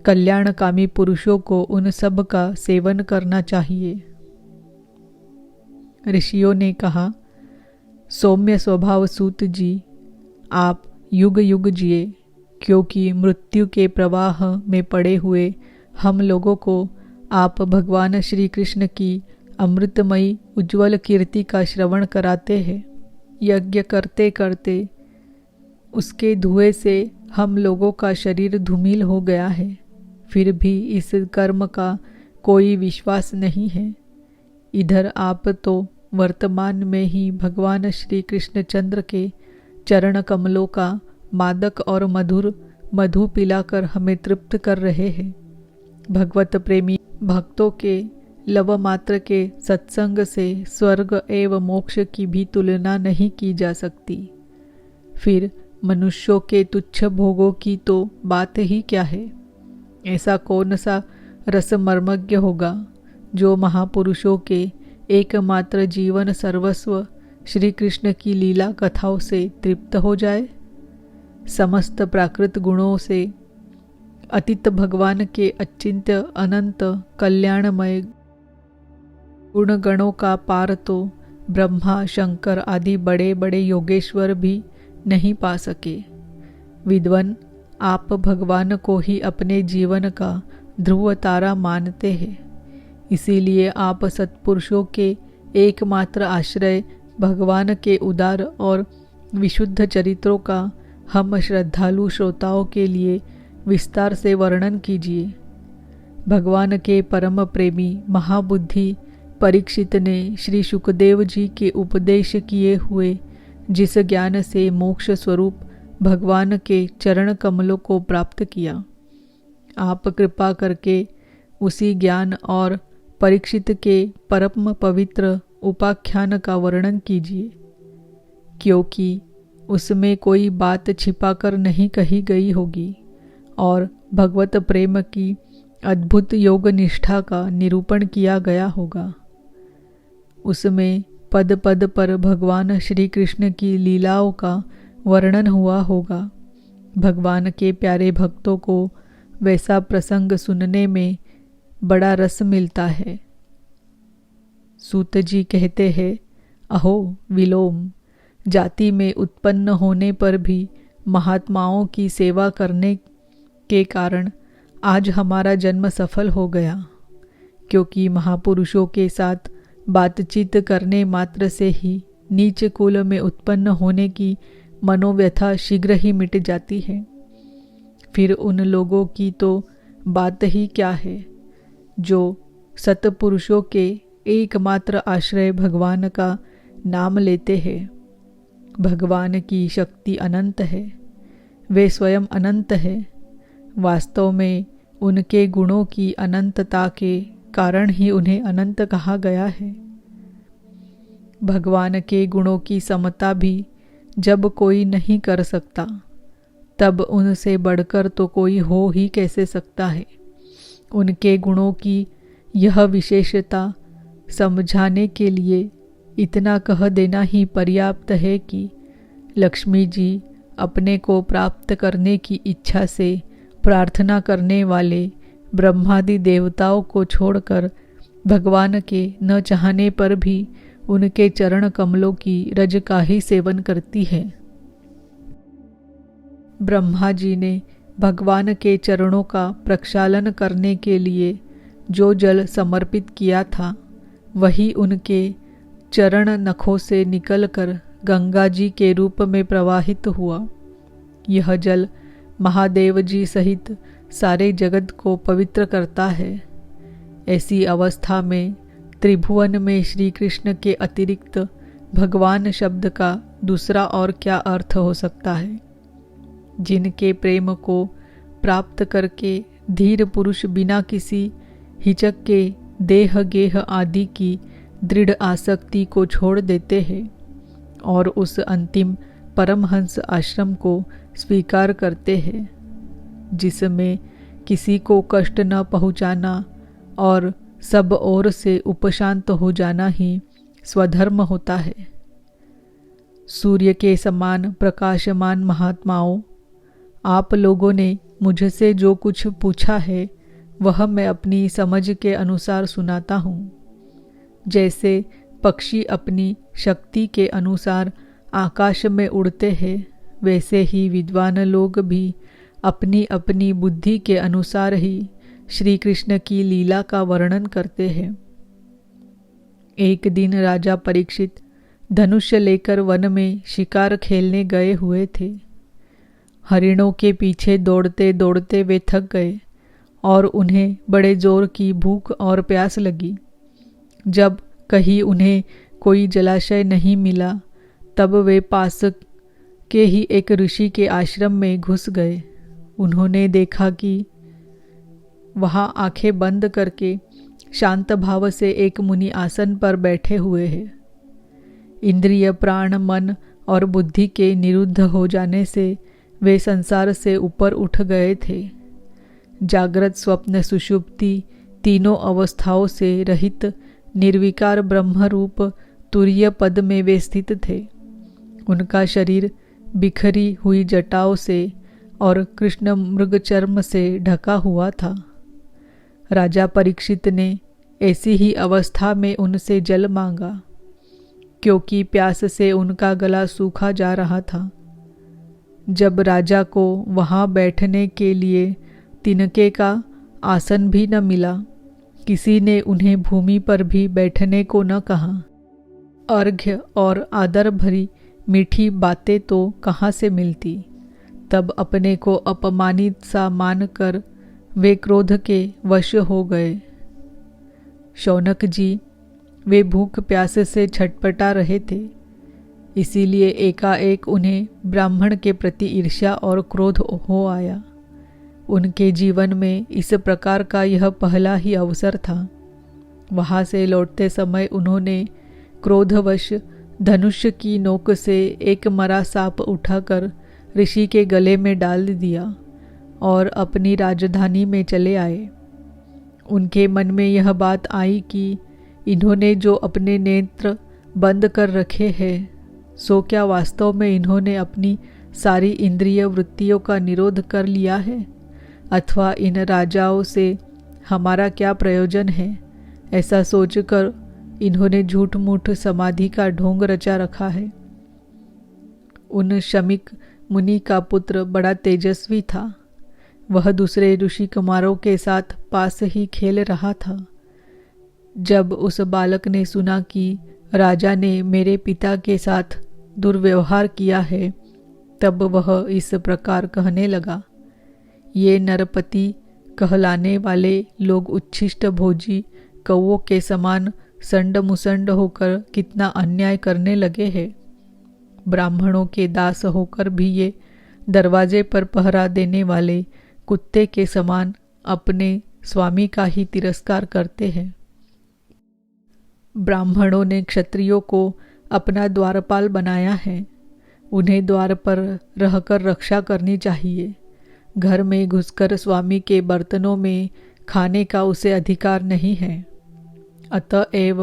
कल्याणकामी पुरुषों को उन सब का सेवन करना चाहिए। ऋषियों ने कहा, सौम्य स्वभाव सूत जी, आप युग युग जिए, क्योंकि मृत्यु के प्रवाह में पड़े हुए हम लोगों को आप भगवान श्री कृष्ण की अमृतमयी उज्ज्वल कीर्ति का श्रवण कराते हैं। यज्ञ करते करते उसके धुएं से हम लोगों का शरीर धूमिल हो गया है, फिर भी इस कर्म का कोई विश्वास नहीं है। इधर आप तो वर्तमान में ही भगवान श्री कृष्ण चंद्र के चरण कमलों का मादक और मधुर मधु पिलाकर हमें तृप्त कर रहे हैं। भगवत प्रेमी भक्तों के लव मात्र के सत्संग से स्वर्ग एवं मोक्ष की भी तुलना नहीं की जा सकती। फिर मनुष्यों के तुच्छ भोगों की तो बात ही क्या है। ऐसा कौन सा रसमर्मज्ञ होगा जो महापुरुषों के एकमात्र जीवन सर्वस्व श्री कृष्ण की लीला कथाओं से तृप्त हो जाए। समस्त प्राकृत गुणों से अतीत भगवान के अचिंत्य अनंत कल्याणमय गुणगणों का पार तो ब्रह्मा शंकर आदि बड़े बड़े योगेश्वर भी नहीं पा सके। विद्वान, आप भगवान को ही अपने जीवन का ध्रुव तारा मानते हैं। इसीलिए आप सत्पुरुषों के एकमात्र आश्रय भगवान के उदार और विशुद्ध चरित्रों का हम श्रद्धालु श्रोताओं के लिए विस्तार से वर्णन कीजिए। भगवान के परम प्रेमी महाबुद्धि परीक्षित ने श्री शुकदेव जी के उपदेश किए हुए जिस ज्ञान से मोक्ष स्वरूप भगवान के चरण कमलों को प्राप्त किया, आप कृपा करके उसी ज्ञान और परीक्षित के परम पवित्र उपाख्यान का वर्णन कीजिए, क्योंकि उसमें कोई बात छिपाकर नहीं कही गई होगी और भगवत प्रेम की अद्भुत योग निष्ठा का निरूपण किया गया होगा। उसमें पद पद पर भगवान श्री कृष्ण की लीलाओं का वर्णन हुआ होगा। भगवान के प्यारे भक्तों को वैसा प्रसंग सुनने में बड़ा रस मिलता है। सूत जी कहते हैं, अहो विलोम, जाति में उत्पन्न होने पर भी महात्माओं की सेवा करने के कारण आज हमारा जन्म सफल हो गया, क्योंकि महापुरुषों के साथ बातचीत करने मात्र से ही नीच कुल में उत्पन्न होने की मनोव्यथा शीघ्र ही मिट जाती है। फिर उन लोगों की तो बात ही क्या है जो सत्पुरुषों के एकमात्र आश्रय भगवान का नाम लेते हैं। भगवान की शक्ति अनंत है, वे स्वयं अनंत है। वास्तव में उनके गुणों की अनंतता के कारण ही उन्हें अनंत कहा गया है। भगवान के गुणों की समता भी जब कोई नहीं कर सकता, तब उनसे बढ़कर तो कोई हो ही कैसे सकता है। उनके गुणों की यह विशेषता समझाने के लिए इतना कह देना ही पर्याप्त है कि लक्ष्मी जी अपने को प्राप्त करने की इच्छा से प्रार्थना करने वाले ब्रह्मादि देवताओं को छोड़कर भगवान के न चाहने पर भी उनके चरण कमलों की रज का ही सेवन करती है। ब्रह्मा जी ने भगवान के चरणों का प्रक्षालन करने के लिए जो जल समर्पित किया था, वही उनके चरण नखों से निकलकर गंगा जी के रूप में प्रवाहित हुआ। यह जल महादेव जी सहित सारे जगत को पवित्र करता है। ऐसी अवस्था में त्रिभुवन में श्री कृष्ण के अतिरिक्त भगवान शब्द का दूसरा और क्या अर्थ हो सकता है। जिनके प्रेम को प्राप्त करके धीर पुरुष बिना किसी हिचक के देह गेह आदि की दृढ़ आसक्ति को छोड़ देते हैं और उस अंतिम परमहंस आश्रम को स्वीकार करते हैं, जिसमें किसी को कष्ट न पहुंचाना और सब ओर से उपशांत हो जाना ही स्वधर्म होता है। सूर्य के समान प्रकाशमान महात्माओं, आप लोगों ने मुझसे जो कुछ पूछा है वह मैं अपनी समझ के अनुसार सुनाता हूँ। जैसे पक्षी अपनी शक्ति के अनुसार आकाश में उड़ते हैं, वैसे ही विद्वान लोग भी अपनी अपनी बुद्धि के अनुसार ही श्री कृष्ण की लीला का वर्णन करते हैं। एक दिन राजा परीक्षित धनुष लेकर वन में शिकार खेलने गए हुए थे। हरिणों के पीछे दौड़ते दौड़ते वे थक गए और उन्हें बड़े जोर की भूख और प्यास लगी। जब कहीं उन्हें कोई जलाशय नहीं मिला, तब वे पास के ही एक ऋषि के आश्रम में घुस गए। उन्होंने देखा कि वहाँ आंखें बंद करके शांत भाव से एक मुनि आसन पर बैठे हुए हैं। इंद्रिय, प्राण, मन और बुद्धि के निरुद्ध हो जाने से वे संसार से ऊपर उठ गए थे। जागृत, स्वप्न, सुषुप्ति तीनों अवस्थाओं से रहित निर्विकार ब्रह्म रूप तुरीय पद में वे स्थित थे। उनका शरीर बिखरी हुई जटाओं से और कृष्ण मृग चर्म से ढका हुआ था। राजा परीक्षित ने ऐसी ही अवस्था में उनसे जल मांगा, क्योंकि प्यास से उनका गला सूखा जा रहा था। जब राजा को वहाँ बैठने के लिए तिनके का आसन भी न मिला, किसी ने उन्हें भूमि पर भी बैठने को न कहा। अर्घ्य और आदर भरी मीठी बातें तो कहाँ से मिलती। तब अपने को अपमानित सा मानकर वे क्रोध के वश हो गए। शौनक जी वे भूख प्यास से छटपटा रहे थे, इसीलिए एकाएक उन्हें ब्राह्मण के प्रति ईर्ष्या और क्रोध हो आया। उनके जीवन में इस प्रकार का यह पहला ही अवसर था। वहाँ से लौटते समय उन्होंने क्रोधवश धनुष की नोक से एक मरा सांप उठाकर ऋषि के गले में डाल दिया और अपनी राजधानी में चले आए। उनके मन में यह बात आई कि इन्होंने जो अपने नेत्र बंद कर रखे हैं, सो क्या वास्तव में इन्होंने अपनी सारी इंद्रिय वृत्तियों का निरोध कर लिया है, अथवा इन राजाओं से हमारा क्या प्रयोजन है। ऐसा सोचकर इन्होंने झूठ मूठ समाधि का ढोंग रचा रखा है। उन शमीक मुनि का पुत्र बड़ा तेजस्वी था। वह दूसरे ऋषि कुमारों के साथ पास ही खेल रहा था। जब उस बालक ने सुना कि राजा ने मेरे पिता के साथ दुर्व्यवहार किया है, तब वह इस प्रकार कहने लगा, ये नरपति कहलाने वाले लोग उच्छिष्ट भोजी कौओं के समान संड मुसंड होकर कितना अन्याय करने लगे हैं। ब्राह्मणों के दास होकर भी ये दरवाजे पर पहरा देने वाले कुत्ते के समान अपने स्वामी का ही तिरस्कार करते हैं। ब्राह्मणों ने क्षत्रियों को अपना द्वारपाल बनाया है। उन्हें द्वार पर रहकर रक्षा करनी चाहिए। घर में घुसकर स्वामी के बर्तनों में खाने का उसे अधिकार नहीं है। अतएव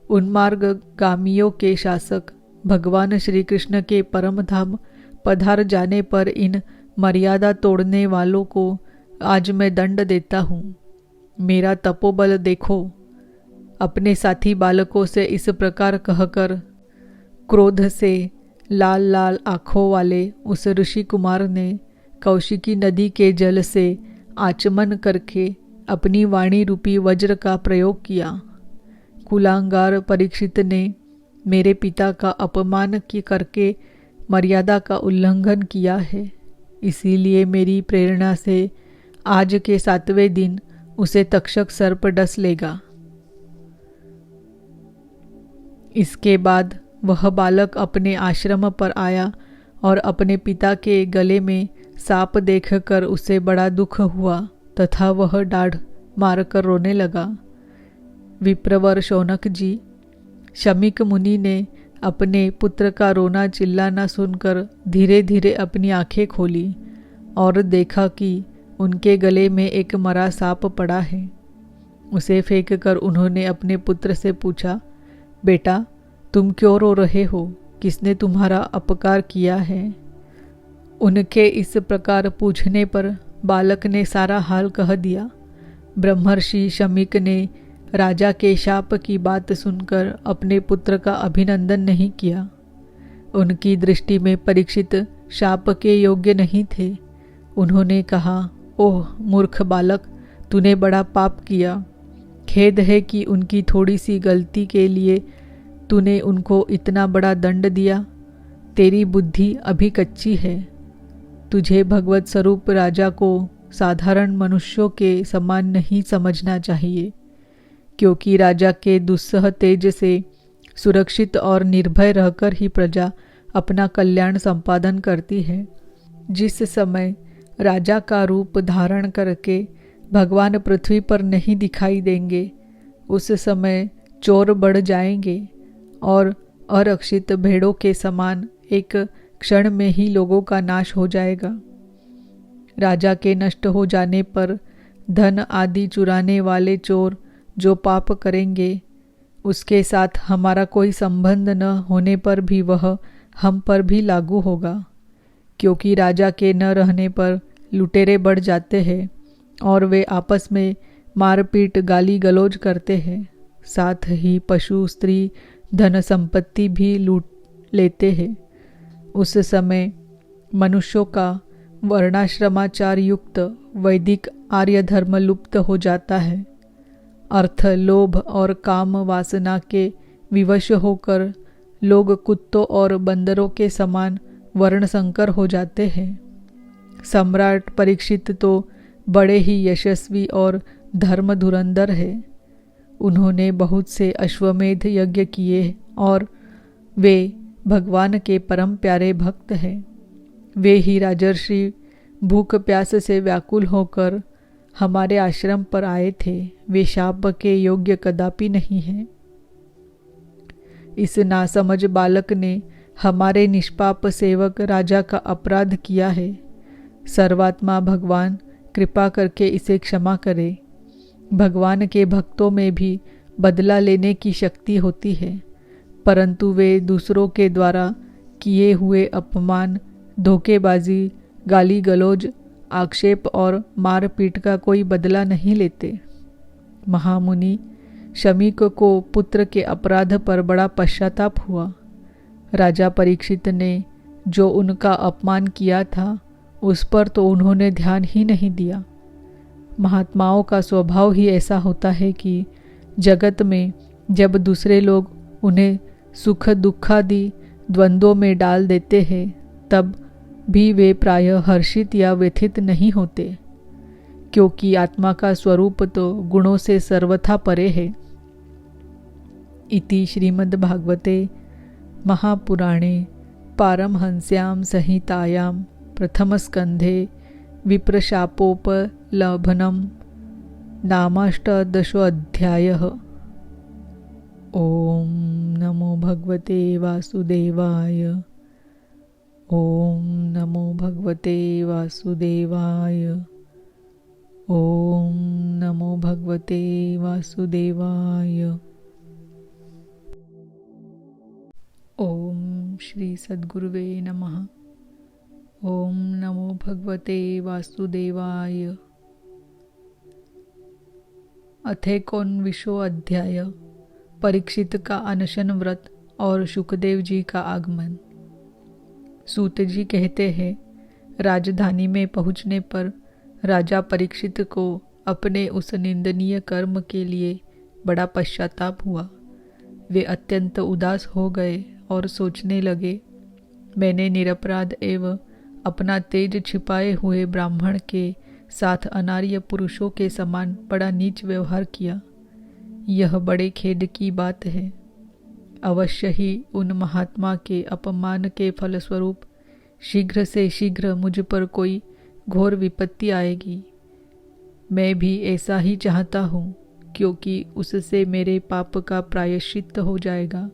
उन्मार्गगामियों के शासक भगवान श्री कृष्ण के परम धाम पधार जाने पर इन मर्यादा तोड़ने वालों को आज मैं दंड देता हूँ। मेरा तपोबल देखो। अपने साथी बालकों से इस प्रकार कहकर क्रोध से लाल लाल आँखों वाले उस ऋषि कुमार ने कौशिकी नदी के जल से आचमन करके अपनी वाणी रूपी वज्र का प्रयोग किया। कुलांगार परीक्षित ने मेरे पिता का अपमान करके मर्यादा का उल्लंघन किया है, इसीलिए मेरी प्रेरणा से आज के 7वें दिन उसे तक्षक सर्प डस लेगा। इसके बाद वह बालक अपने आश्रम पर आया और अपने पिता के गले में सांप देखकर उसे बड़ा दुख हुआ तथा वह डाढ़ मारकर रोने लगा। विप्रवर शौनक जी, शमीक मुनि ने अपने पुत्र का रोना चिल्लाना सुनकर धीरे धीरे अपनी आंखें खोली और देखा कि उनके गले में एक मरा सांप पड़ा है। उसे फेंक कर उन्होंने अपने पुत्र से पूछा, बेटा तुम क्यों रो रहे हो? किसने तुम्हारा अपकार किया है? उनके इस प्रकार पूछने पर बालक ने सारा हाल कह दिया। ब्रह्मर्षि शमीक ने राजा के शाप की बात सुनकर अपने पुत्र का अभिनंदन नहीं किया। उनकी दृष्टि में परीक्षित शाप के योग्य नहीं थे। उन्होंने कहा, ओह मूर्ख बालक, तूने बड़ा पाप किया। खेद है कि उनकी थोड़ी सी गलती के लिए तूने उनको इतना बड़ा दंड दिया। तेरी बुद्धि अभी कच्ची है। तुझे भगवत स्वरूप राजा को साधारण मनुष्यों के समान नहीं समझना चाहिए, क्योंकि राजा के दुस्सह तेज से सुरक्षित और निर्भय रहकर ही प्रजा अपना कल्याण संपादन करती है। जिस समय राजा का रूप धारण करके भगवान पृथ्वी पर नहीं दिखाई देंगे, उस समय चोर बढ़ जाएंगे और अरक्षित भेड़ों के समान एक क्षण में ही लोगों का नाश हो जाएगा। राजा के नष्ट हो जाने पर धन आदि चुराने वाले चोर जो पाप करेंगे, उसके साथ हमारा कोई संबंध न होने पर भी वह हम पर भी लागू होगा, क्योंकि राजा के न रहने पर लुटेरे बढ़ जाते हैं और वे आपस में मारपीट गाली गलौज करते हैं। साथ ही पशु स्त्री धन संपत्ति भी लूट लेते हैं। उस समय मनुष्यों का वर्णाश्रमाचार युक्त वैदिक आर्य धर्म लुप्त हो जाता है। अर्थ, लोभ और काम वासना के विवश होकर लोग कुत्तों और बंदरों के समान वर्णसंकर हो जाते हैं। सम्राट परीक्षित तो बड़े ही यशस्वी और धर्म धुरंधर है। उन्होंने बहुत से अश्वमेध यज्ञ किए और वे भगवान के परम प्यारे भक्त हैं। वे ही राजर्षि भूख प्यास से व्याकुल होकर हमारे आश्रम पर आए थे। वे शाप के योग्य कदापि नहीं हैं। इस नासमझ बालक ने हमारे निष्पाप सेवक राजा का अपराध किया है। सर्वात्मा भगवान कृपा करके इसे क्षमा करे। भगवान के भक्तों में भी बदला लेने की शक्ति होती है, परंतु वे दूसरों के द्वारा किए हुए अपमान, धोखेबाजी, गाली गलौज, आक्षेप और मारपीट का कोई बदला नहीं लेते। महामुनि शमीक को पुत्र के अपराध पर बड़ा पश्चाताप हुआ। राजा परीक्षित ने जो उनका अपमान किया था उस पर तो उन्होंने ध्यान ही नहीं दिया। महात्माओं का स्वभाव ही ऐसा होता है कि जगत में जब दूसरे लोग उन्हें सुख दुखादि द्वंद्वों में डाल देते हैं तब भी वे प्रायः हर्षित या व्यथित नहीं होते, क्योंकि आत्मा का स्वरूप तो गुणों से सर्वथा परे है। इति श्रीमद्भागवते महापुराणे पारमहंस्यां संहितायां प्रथमस्कन्धे विप्रशापोपलभनं नामाष्टादशोऽध्यायः। ॐ नमो भगवते वासुदेवाय। ॐ नमो भगवते वासुदेवाय। ॐ नमो भगवते वासुदेवाय। ओम श्री सद्गुरुवे नमः। ओम नमो भगवते वासुदेवाय। अथेकोनविंशो अध्याय। परीक्षित का अनशन व्रत और सुखदेव जी का आगमन। सूत जी कहते हैं, राजधानी में पहुँचने पर राजा परीक्षित को अपने उस निंदनीय कर्म के लिए बड़ा पश्चाताप हुआ। वे अत्यंत उदास हो गए और सोचने लगे, मैंने निरपराध एवं अपना तेज छिपाए हुए ब्राह्मण के साथ अनार्य पुरुषों के समान बड़ा नीच व्यवहार किया। यह बड़े खेद की बात है। अवश्य ही उन महात्मा के अपमान के फलस्वरूप शीघ्र से शीघ्र मुझ पर कोई घोर विपत्ति आएगी। मैं भी ऐसा ही चाहता हूँ, क्योंकि उससे मेरे पाप का प्रायश्चित्त हो जाएगा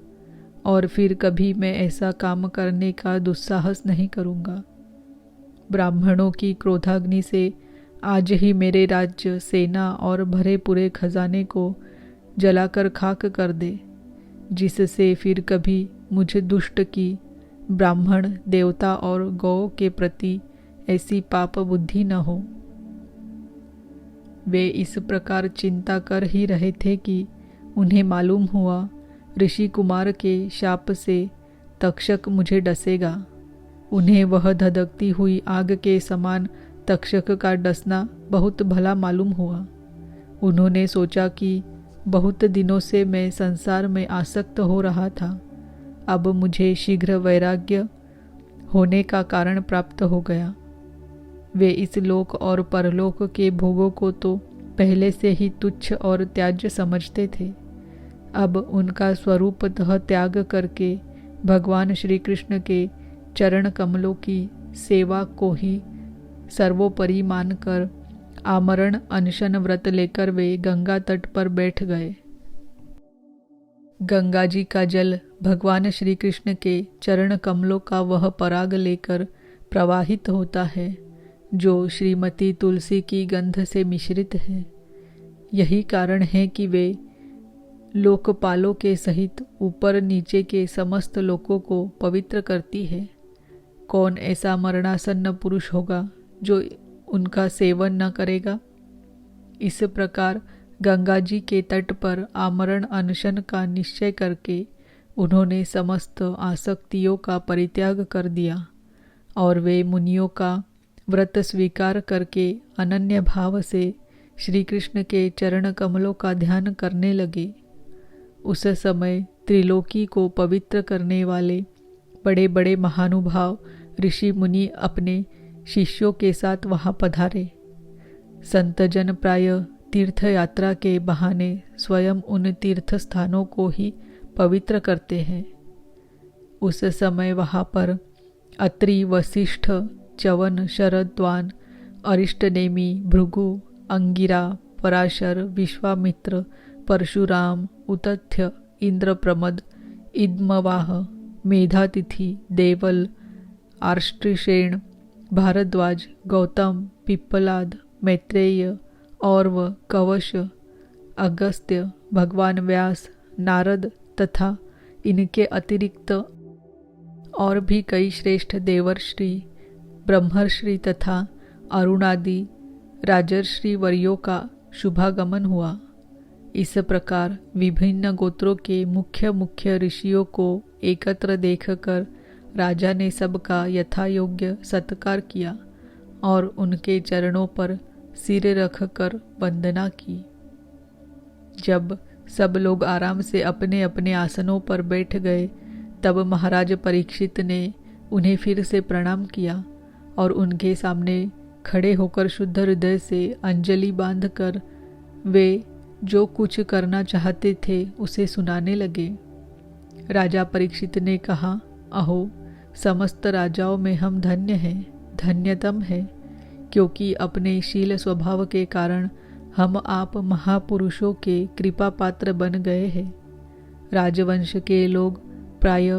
और फिर कभी मैं ऐसा काम करने का दुस्साहस नहीं करूँगा। ब्राह्मणों की क्रोधाग्नि से आज ही मेरे राज्य, सेना और भरे पूरे खजाने को जलाकर खाक कर दे, जिससे फिर कभी मुझे दुष्ट की ब्राह्मण, देवता और गौ के प्रति ऐसी पाप बुद्धि न हो। वे इस प्रकार चिंता कर ही रहे थे कि उन्हें मालूम हुआ ऋषि कुमार के शाप से तक्षक मुझे डसेगा। उन्हें वह धधकती हुई आग के समान तक्षक का डसना बहुत भला मालूम हुआ। उन्होंने सोचा कि बहुत दिनों से मैं संसार में आसक्त हो रहा था, अब मुझे शीघ्र वैराग्य होने का कारण प्राप्त हो गया। वे इस लोक और परलोक के भोगों को तो पहले से ही तुच्छ और त्याज्य समझते थे। अब उनका स्वरूपतः त्याग करके भगवान श्री कृष्ण के चरण कमलों की सेवा को ही सर्वोपरि मानकर आमरण अनशन व्रत लेकर वे गंगा तट पर बैठ गए। गंगा जी का जल भगवान श्री कृष्ण के चरण कमलों का वह पराग लेकर प्रवाहित होता है जो श्रीमती तुलसी की गंध से मिश्रित है। यही कारण है कि वे लोकपालों के सहित ऊपर नीचे के समस्त लोकों को पवित्र करती है। कौन ऐसा मरणासन्न पुरुष होगा जो उनका सेवन न करेगा। इस प्रकार गंगा जी के तट पर आमरण अनशन का निश्चय करके उन्होंने समस्त आसक्तियों का परित्याग कर दिया और वे मुनियों का व्रत स्वीकार करके अनन्य भाव से श्री कृष्ण के चरण कमलों का ध्यान करने लगे। उस समय त्रिलोकी को पवित्र करने वाले बड़े बड़े महानुभाव ऋषि मुनि अपने शिष्यों के साथ वहां पधारे। संतजन प्राय तीर्थ यात्रा के बहाने स्वयं उन तीर्थ स्थानों को ही पवित्र करते हैं। उस समय वहां पर अत्रि, वशिष्ठ, च्यवन, शरद्वान, अरिष्टनेमि, भृगु, अंगिरा, पराशर, विश्वामित्र, परशुराम, उतथ्य, इंद्रप्रमद, इद्मवाह, मेधातिथि, देवल, आर्ष्टिशेन, भारद्वाज, गौतम, पिप्पलाद, मैत्रेय, और्व, कवश, अगस्त्य, भगवान व्यास, नारद तथा इनके अतिरिक्त और भी कई श्रेष्ठ देवर्षि, ब्रह्मर्षि तथा अरुणादि राजर्षि वर्यों का शुभागमन हुआ। इस प्रकार विभिन्न गोत्रों के मुख्य मुख्य ऋषियों को एकत्र देखकर राजा ने सबका यथायोग्य सत्कार किया और उनके चरणों पर सिर रखकर वंदना की। जब सब लोग आराम से अपने अपने आसनों पर बैठ गए, तब महाराज परीक्षित ने उन्हें फिर से प्रणाम किया और उनके सामने खड़े होकर शुद्ध हृदय से अंजलि बांधकर वे जो कुछ करना चाहते थे उसे सुनाने लगे। राजा परीक्षित ने कहा, अहो, समस्त राजाओं में हम धन्य हैं, धन्यतम हैं, क्योंकि अपने शील स्वभाव के कारण हम आप महापुरुषों के कृपा पात्र बन गए हैं। राजवंश के लोग प्राय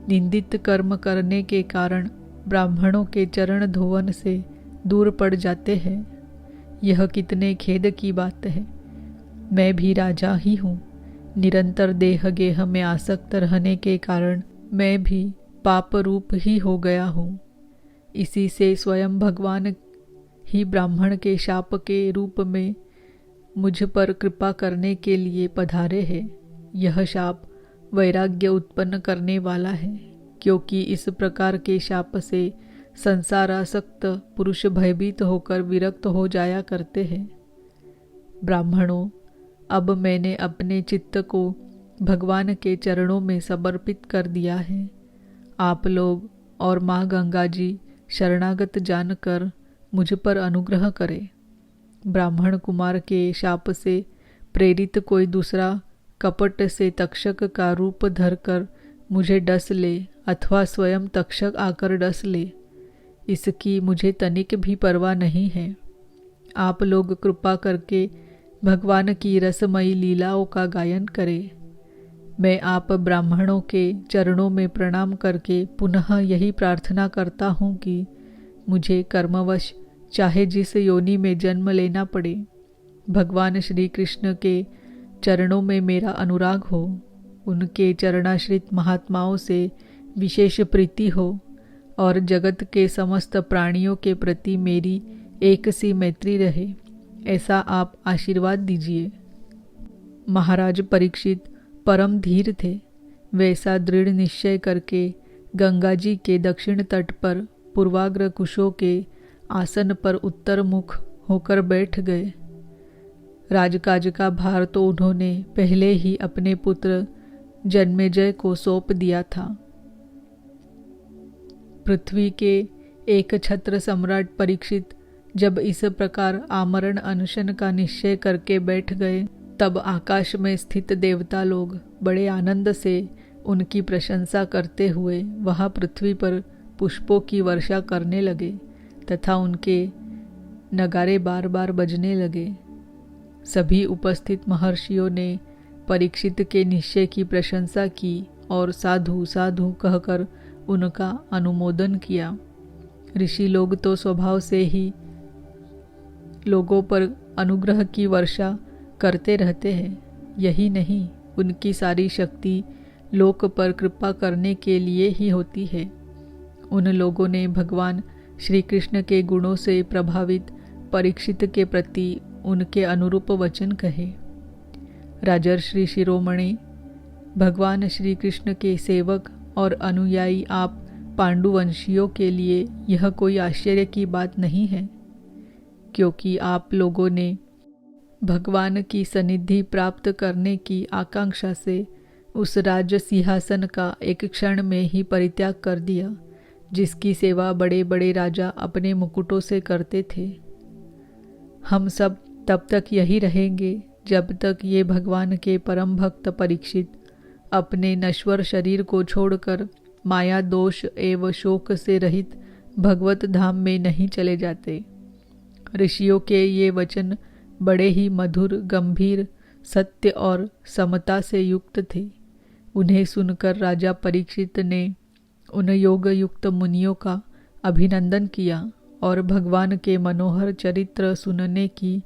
निंदित कर्म करने के कारण ब्राह्मणों के चरण धोवन से दूर पड़ जाते हैं। यह कितने खेद की बात है। मैं भी राजा ही हूँ। निरंतर देह गेह में आसक्त रहने के कारण मैं भी पाप रूप ही हो गया हूँ। इसी से स्वयं भगवान ही ब्राह्मण के शाप के रूप में मुझ पर कृपा करने के लिए पधारे हैं। यह शाप वैराग्य उत्पन्न करने वाला है, क्योंकि इस प्रकार के शाप से संसारासक्त पुरुष भयभीत होकर विरक्त हो जाया करते हैं। ब्राह्मणों, अब मैंने अपने चित्त को भगवान के चरणों में समर्पित कर दिया है। आप लोग और माँ गंगा जी शरणागत जानकर मुझ पर अनुग्रह करें। ब्राह्मण कुमार के शाप से प्रेरित कोई दूसरा कपट से तक्षक का रूप धरकर मुझे डस ले अथवा स्वयं तक्षक आकर डस ले, इसकी मुझे तनिक भी परवाह नहीं है। आप लोग कृपा करके भगवान की रसमयी लीलाओं का गायन करें। मैं आप ब्राह्मणों के चरणों में प्रणाम करके पुनः यही प्रार्थना करता हूँ कि मुझे कर्मवश चाहे जिस योनि में जन्म लेना पड़े, भगवान श्री कृष्ण के चरणों में मेरा अनुराग हो, उनके चरणाश्रित महात्माओं से विशेष प्रीति हो और जगत के समस्त प्राणियों के प्रति मेरी एक सी मैत्री रहे, ऐसा आप आशीर्वाद दीजिए। महाराज परीक्षित परम धीर थे। वैसा दृढ़ निश्चय करके गंगा जी के दक्षिण तट पर पूर्वाग्र कुशों के आसन पर उत्तर मुख होकर बैठ गए। राजकाज का भार तो उन्होंने पहले ही अपने पुत्र जन्मेजय को सौंप दिया था। पृथ्वी के एक छत्र सम्राट परीक्षित जब इस प्रकार आमरण अनशन का निश्चय करके बैठ गए, तब आकाश में स्थित देवता लोग बड़े आनंद से उनकी प्रशंसा करते हुए वहां पृथ्वी पर पुष्पों की वर्षा करने लगे तथा उनके नगारे बार बार बजने लगे। सभी उपस्थित महर्षियों ने परीक्षित के निश्चय की प्रशंसा की और साधु साधु कहकर उनका अनुमोदन किया। ऋषि लोग तो स्वभाव से ही लोगों पर अनुग्रह की वर्षा करते रहते हैं। यही नहीं, उनकी सारी शक्ति लोक पर कृपा करने के लिए ही होती है। उन लोगों ने भगवान श्री कृष्ण के गुणों से प्रभावित परीक्षित के प्रति उनके अनुरूप वचन कहे। राजर्षि शिरोमणि, भगवान श्री कृष्ण के सेवक और अनुयायी आप पांडुवंशियों के लिए यह कोई आश्चर्य की बात नहीं है, क्योंकि आप लोगों ने भगवान की सनिधि प्राप्त करने की आकांक्षा से उस राज्य सिंहासन का एक क्षण में ही परित्याग कर दिया, जिसकी सेवा बड़े बड़े राजा अपने मुकुटों से करते थे। हम सब तब तक यही रहेंगे जब तक ये भगवान के परम भक्त परीक्षित अपने नश्वर शरीर को छोड़कर माया दोष एवं शोक से रहित भगवत धाम में नहीं चले जाते। ऋषियों के ये वचन बड़े ही मधुर, गंभीर, सत्य और समता से युक्त थे। उन्हें सुनकर राजा परीक्षित ने उन योग युक्त मुनियों का अभिनंदन किया और भगवान के मनोहर चरित्र सुनने की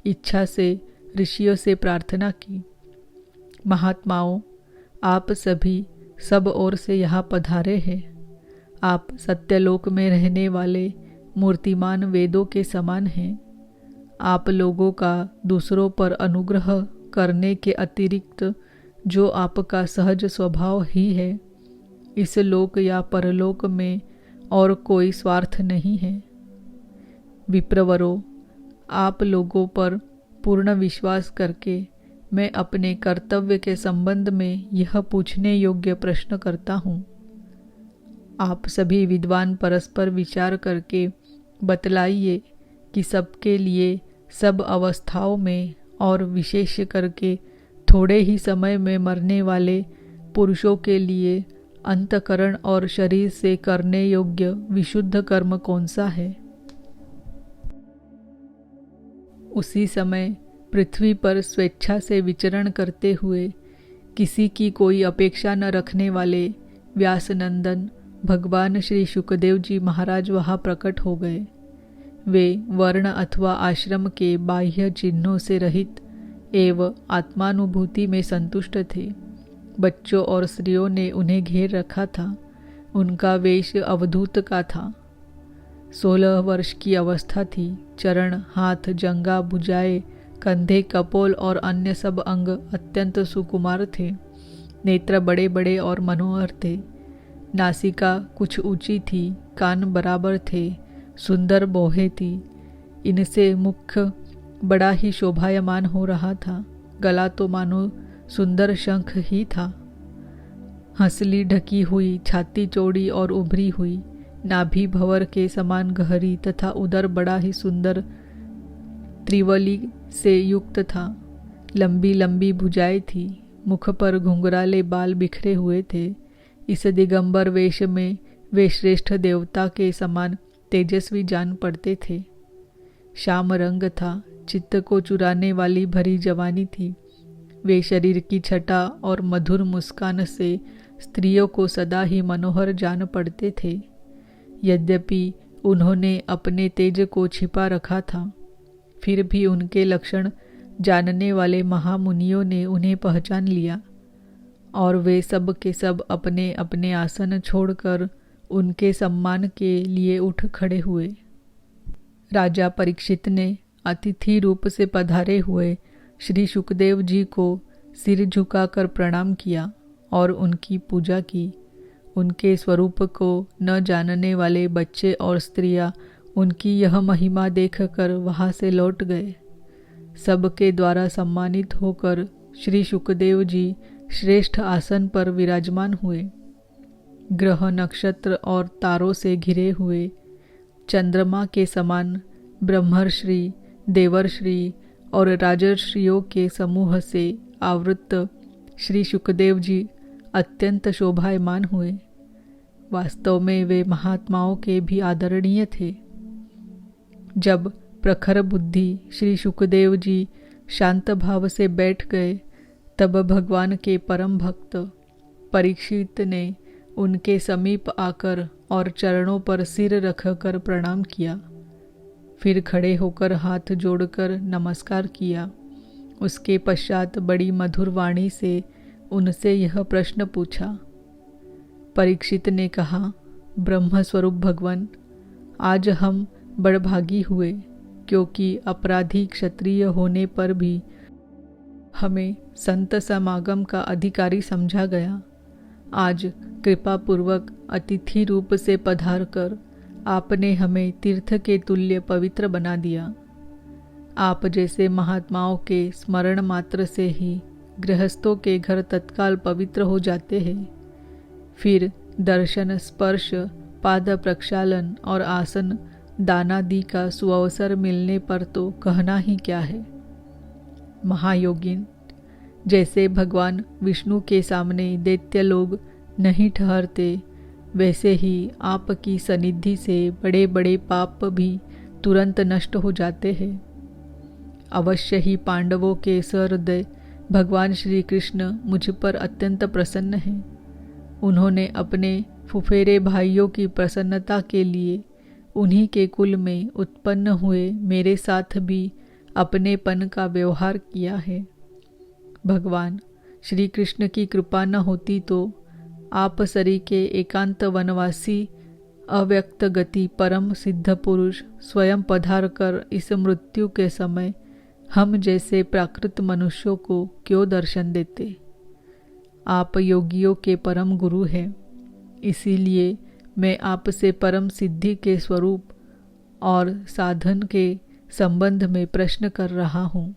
इच्छा से ऋषियों से प्रार्थना की। महात्माओं, आप सभी सब ओर से यहाँ पधारे हैं। आप सत्यलोक में रहने वाले मूर्तिमान वेदों के समान हैं। आप लोगों का दूसरों पर अनुग्रह करने के अतिरिक्त जो आपका सहज स्वभाव ही है, इस लोक या परलोक में और कोई स्वार्थ नहीं है। विप्रवरों, आप लोगों पर पूर्ण विश्वास करके मैं अपने कर्तव्य के संबंध में यह पूछने योग्य प्रश्न करता हूँ। आप सभी विद्वान परस्पर विचार करके बतलाइए कि सबके लिए सब अवस्थाओं में और विशेष करके थोड़े ही समय में मरने वाले पुरुषों के लिए अंतकरण और शरीर से करने योग्य विशुद्ध कर्म कौन सा है। उसी समय पृथ्वी पर स्वेच्छा से विचरण करते हुए किसी की कोई अपेक्षा न रखने वाले व्यासनंदन भगवान श्री शुकदेव जी महाराज वहाँ प्रकट हो गए। वे वर्ण अथवा आश्रम के बाह्य चिन्हों से रहित एवं आत्मानुभूति में संतुष्ट थे। बच्चों और स्त्रियों ने उन्हें घेर रखा था। उनका वेश अवधूत का था। 16 वर्ष की अवस्था थी। चरण, हाथ, जंगा, भुजाएं, कंधे, कपोल और अन्य सब अंग अत्यंत सुकुमार थे। नेत्र बड़े बड़े और मनोहर थे। नासिका कुछ ऊंची थी, कान बराबर थे, सुंदर बोहें थी। इनसे मुख बड़ा ही शोभायमान हो रहा था। गला तो मानो सुंदर शंख ही था। हंसली ढकी हुई, छाती चौड़ी और उभरी हुई, नाभि भंवर के समान गहरी तथा उदर बड़ा ही सुंदर त्रिवली से युक्त था। लंबी लंबी भुजाएं थी। मुख पर घुंघराले बाल बिखरे हुए थे। इस दिगंबर वेश में वे श्रेष्ठ देवता के समान तेजस्वी जान पड़ते थे। श्याम रंग था। चित्त को चुराने वाली भरी जवानी थी। वे शरीर की छटा और मधुर मुस्कान से स्त्रियों को सदा ही मनोहर जान पड़ते थे। यद्यपि उन्होंने अपने तेज को छिपा रखा था, फिर भी उनके लक्षण जानने वाले महामुनियों ने उन्हें पहचान लिया और वे सब के सब अपने अपने आसन छोड़कर उनके सम्मान के लिए उठ खड़े हुए। राजा परीक्षित ने अतिथि रूप से पधारे हुए श्री शुकदेव जी को सिर झुकाकर प्रणाम किया और उनकी पूजा की। उनके स्वरूप को न जानने वाले बच्चे और स्त्रियां उनकी यह महिमा देखकर वहां से लौट गए। सबके द्वारा सम्मानित होकर श्री शुकदेव जी श्रेष्ठ आसन पर विराजमान हुए। ग्रह, नक्षत्र और तारों से घिरे हुए चंद्रमा के समान ब्रह्मर्षि, देवर्षि और राजर्षियों के समूह से आवृत श्री शुकदेव जी अत्यंत शोभायमान हुए। वास्तव में वे महात्माओं के भी आदरणीय थे। जब प्रखर बुद्धि श्री शुकदेव जी शांत भाव से बैठ गए, तब भगवान के परम भक्त परीक्षित ने उनके समीप आकर और चरणों पर सिर रखकर प्रणाम किया। फिर खड़े होकर हाथ जोड़कर नमस्कार किया। उसके पश्चात बड़ी मधुर वाणी से उनसे यह प्रश्न पूछा। परीक्षित ने कहा, ब्रह्म स्वरूप भगवान, आज हम बड़भागी हुए, क्योंकि अपराधी क्षत्रिय होने पर भी हमें संत समागम का अधिकारी समझा गया। आज कृपापूर्वक अतिथि रूप से पधारकर आपने हमें तीर्थ के तुल्य पवित्र बना दिया। आप जैसे महात्माओं के स्मरण मात्र से ही गृहस्थों के घर तत्काल पवित्र हो जाते हैं, फिर दर्शन, स्पर्श, पाद प्रक्षालन और आसन दानादि का सुअवसर मिलने पर तो कहना ही क्या है। महायोगिन, जैसे भगवान विष्णु के सामने दैत्य लोग नहीं ठहरते, वैसे ही आपकी सनिधि से बड़े बड़े पाप भी तुरंत नष्ट हो जाते हैं। अवश्य ही पांडवों के सहृदय भगवान श्री कृष्ण मुझ पर अत्यंत प्रसन्न हैं। उन्होंने अपने फुफेरे भाइयों की प्रसन्नता के लिए उन्हीं के कुल में उत्पन्न हुए मेरे साथ भी अपनेपन का व्यवहार किया है। भगवान श्री कृष्ण की कृपा न होती तो आप सरी के एकांत वनवासी अव्यक्त गति परम सिद्ध पुरुष स्वयं पधार कर इस मृत्यु के समय हम जैसे प्राकृत मनुष्यों को क्यों दर्शन देते। आप योगियों के परम गुरु हैं, इसीलिए मैं आपसे परम सिद्धि के स्वरूप और साधन के संबंध में प्रश्न कर रहा हूँ।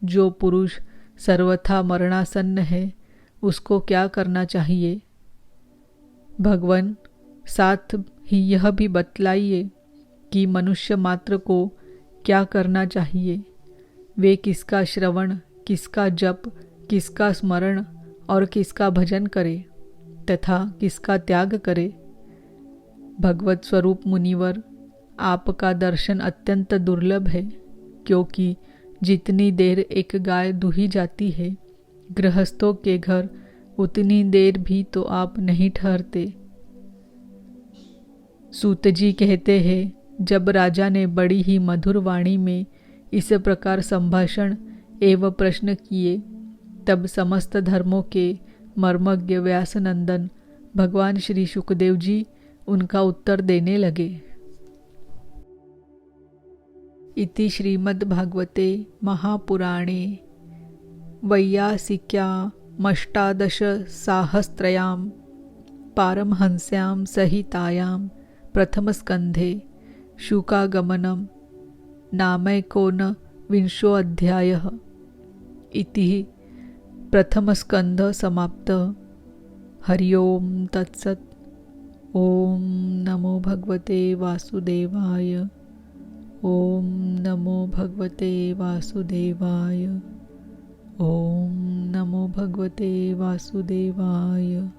जो पुरुष सर्वथा मरणासन्न है, उसको क्या करना चाहिए? भगवान, साथ ही यह भी बतलाइए कि मनुष्य मात्र को क्या करना चाहिए। वे किसका श्रवण, किसका जप, किसका स्मरण और किसका भजन करे तथा किसका त्याग करे। भगवत स्वरूप मुनिवर, आपका दर्शन अत्यंत दुर्लभ है, क्योंकि जितनी देर एक गाय दूही जाती है गृहस्थों के घर, उतनी देर भी तो आप नहीं ठहरते। सूत जी कहते हैं, जब राजा ने बड़ी ही मधुर वाणी में इस प्रकार संभाषण एवं प्रश्न किए, तब समस्त धर्मों के मर्मज्ञ व्यासनंदन भगवान श्री शुकदेव जी उनका उत्तर देने लगे। इति श्रीमद्भागवते महापुराणे वैयासिक्यामष्टादशसाहस्रयां पारमहंस्यां संहितायां प्रथमस्कन्धे शुकागमनं नामैकोनविंशोऽध्यायः इति प्रथमस्कन्ध समाप्तः। हरि ओम तत्सत्। ओम नमो भगवते वासुदेवाय। ओम नमो भगवते वासुदेवाय। ओम नमो भगवते वासुदेवाय।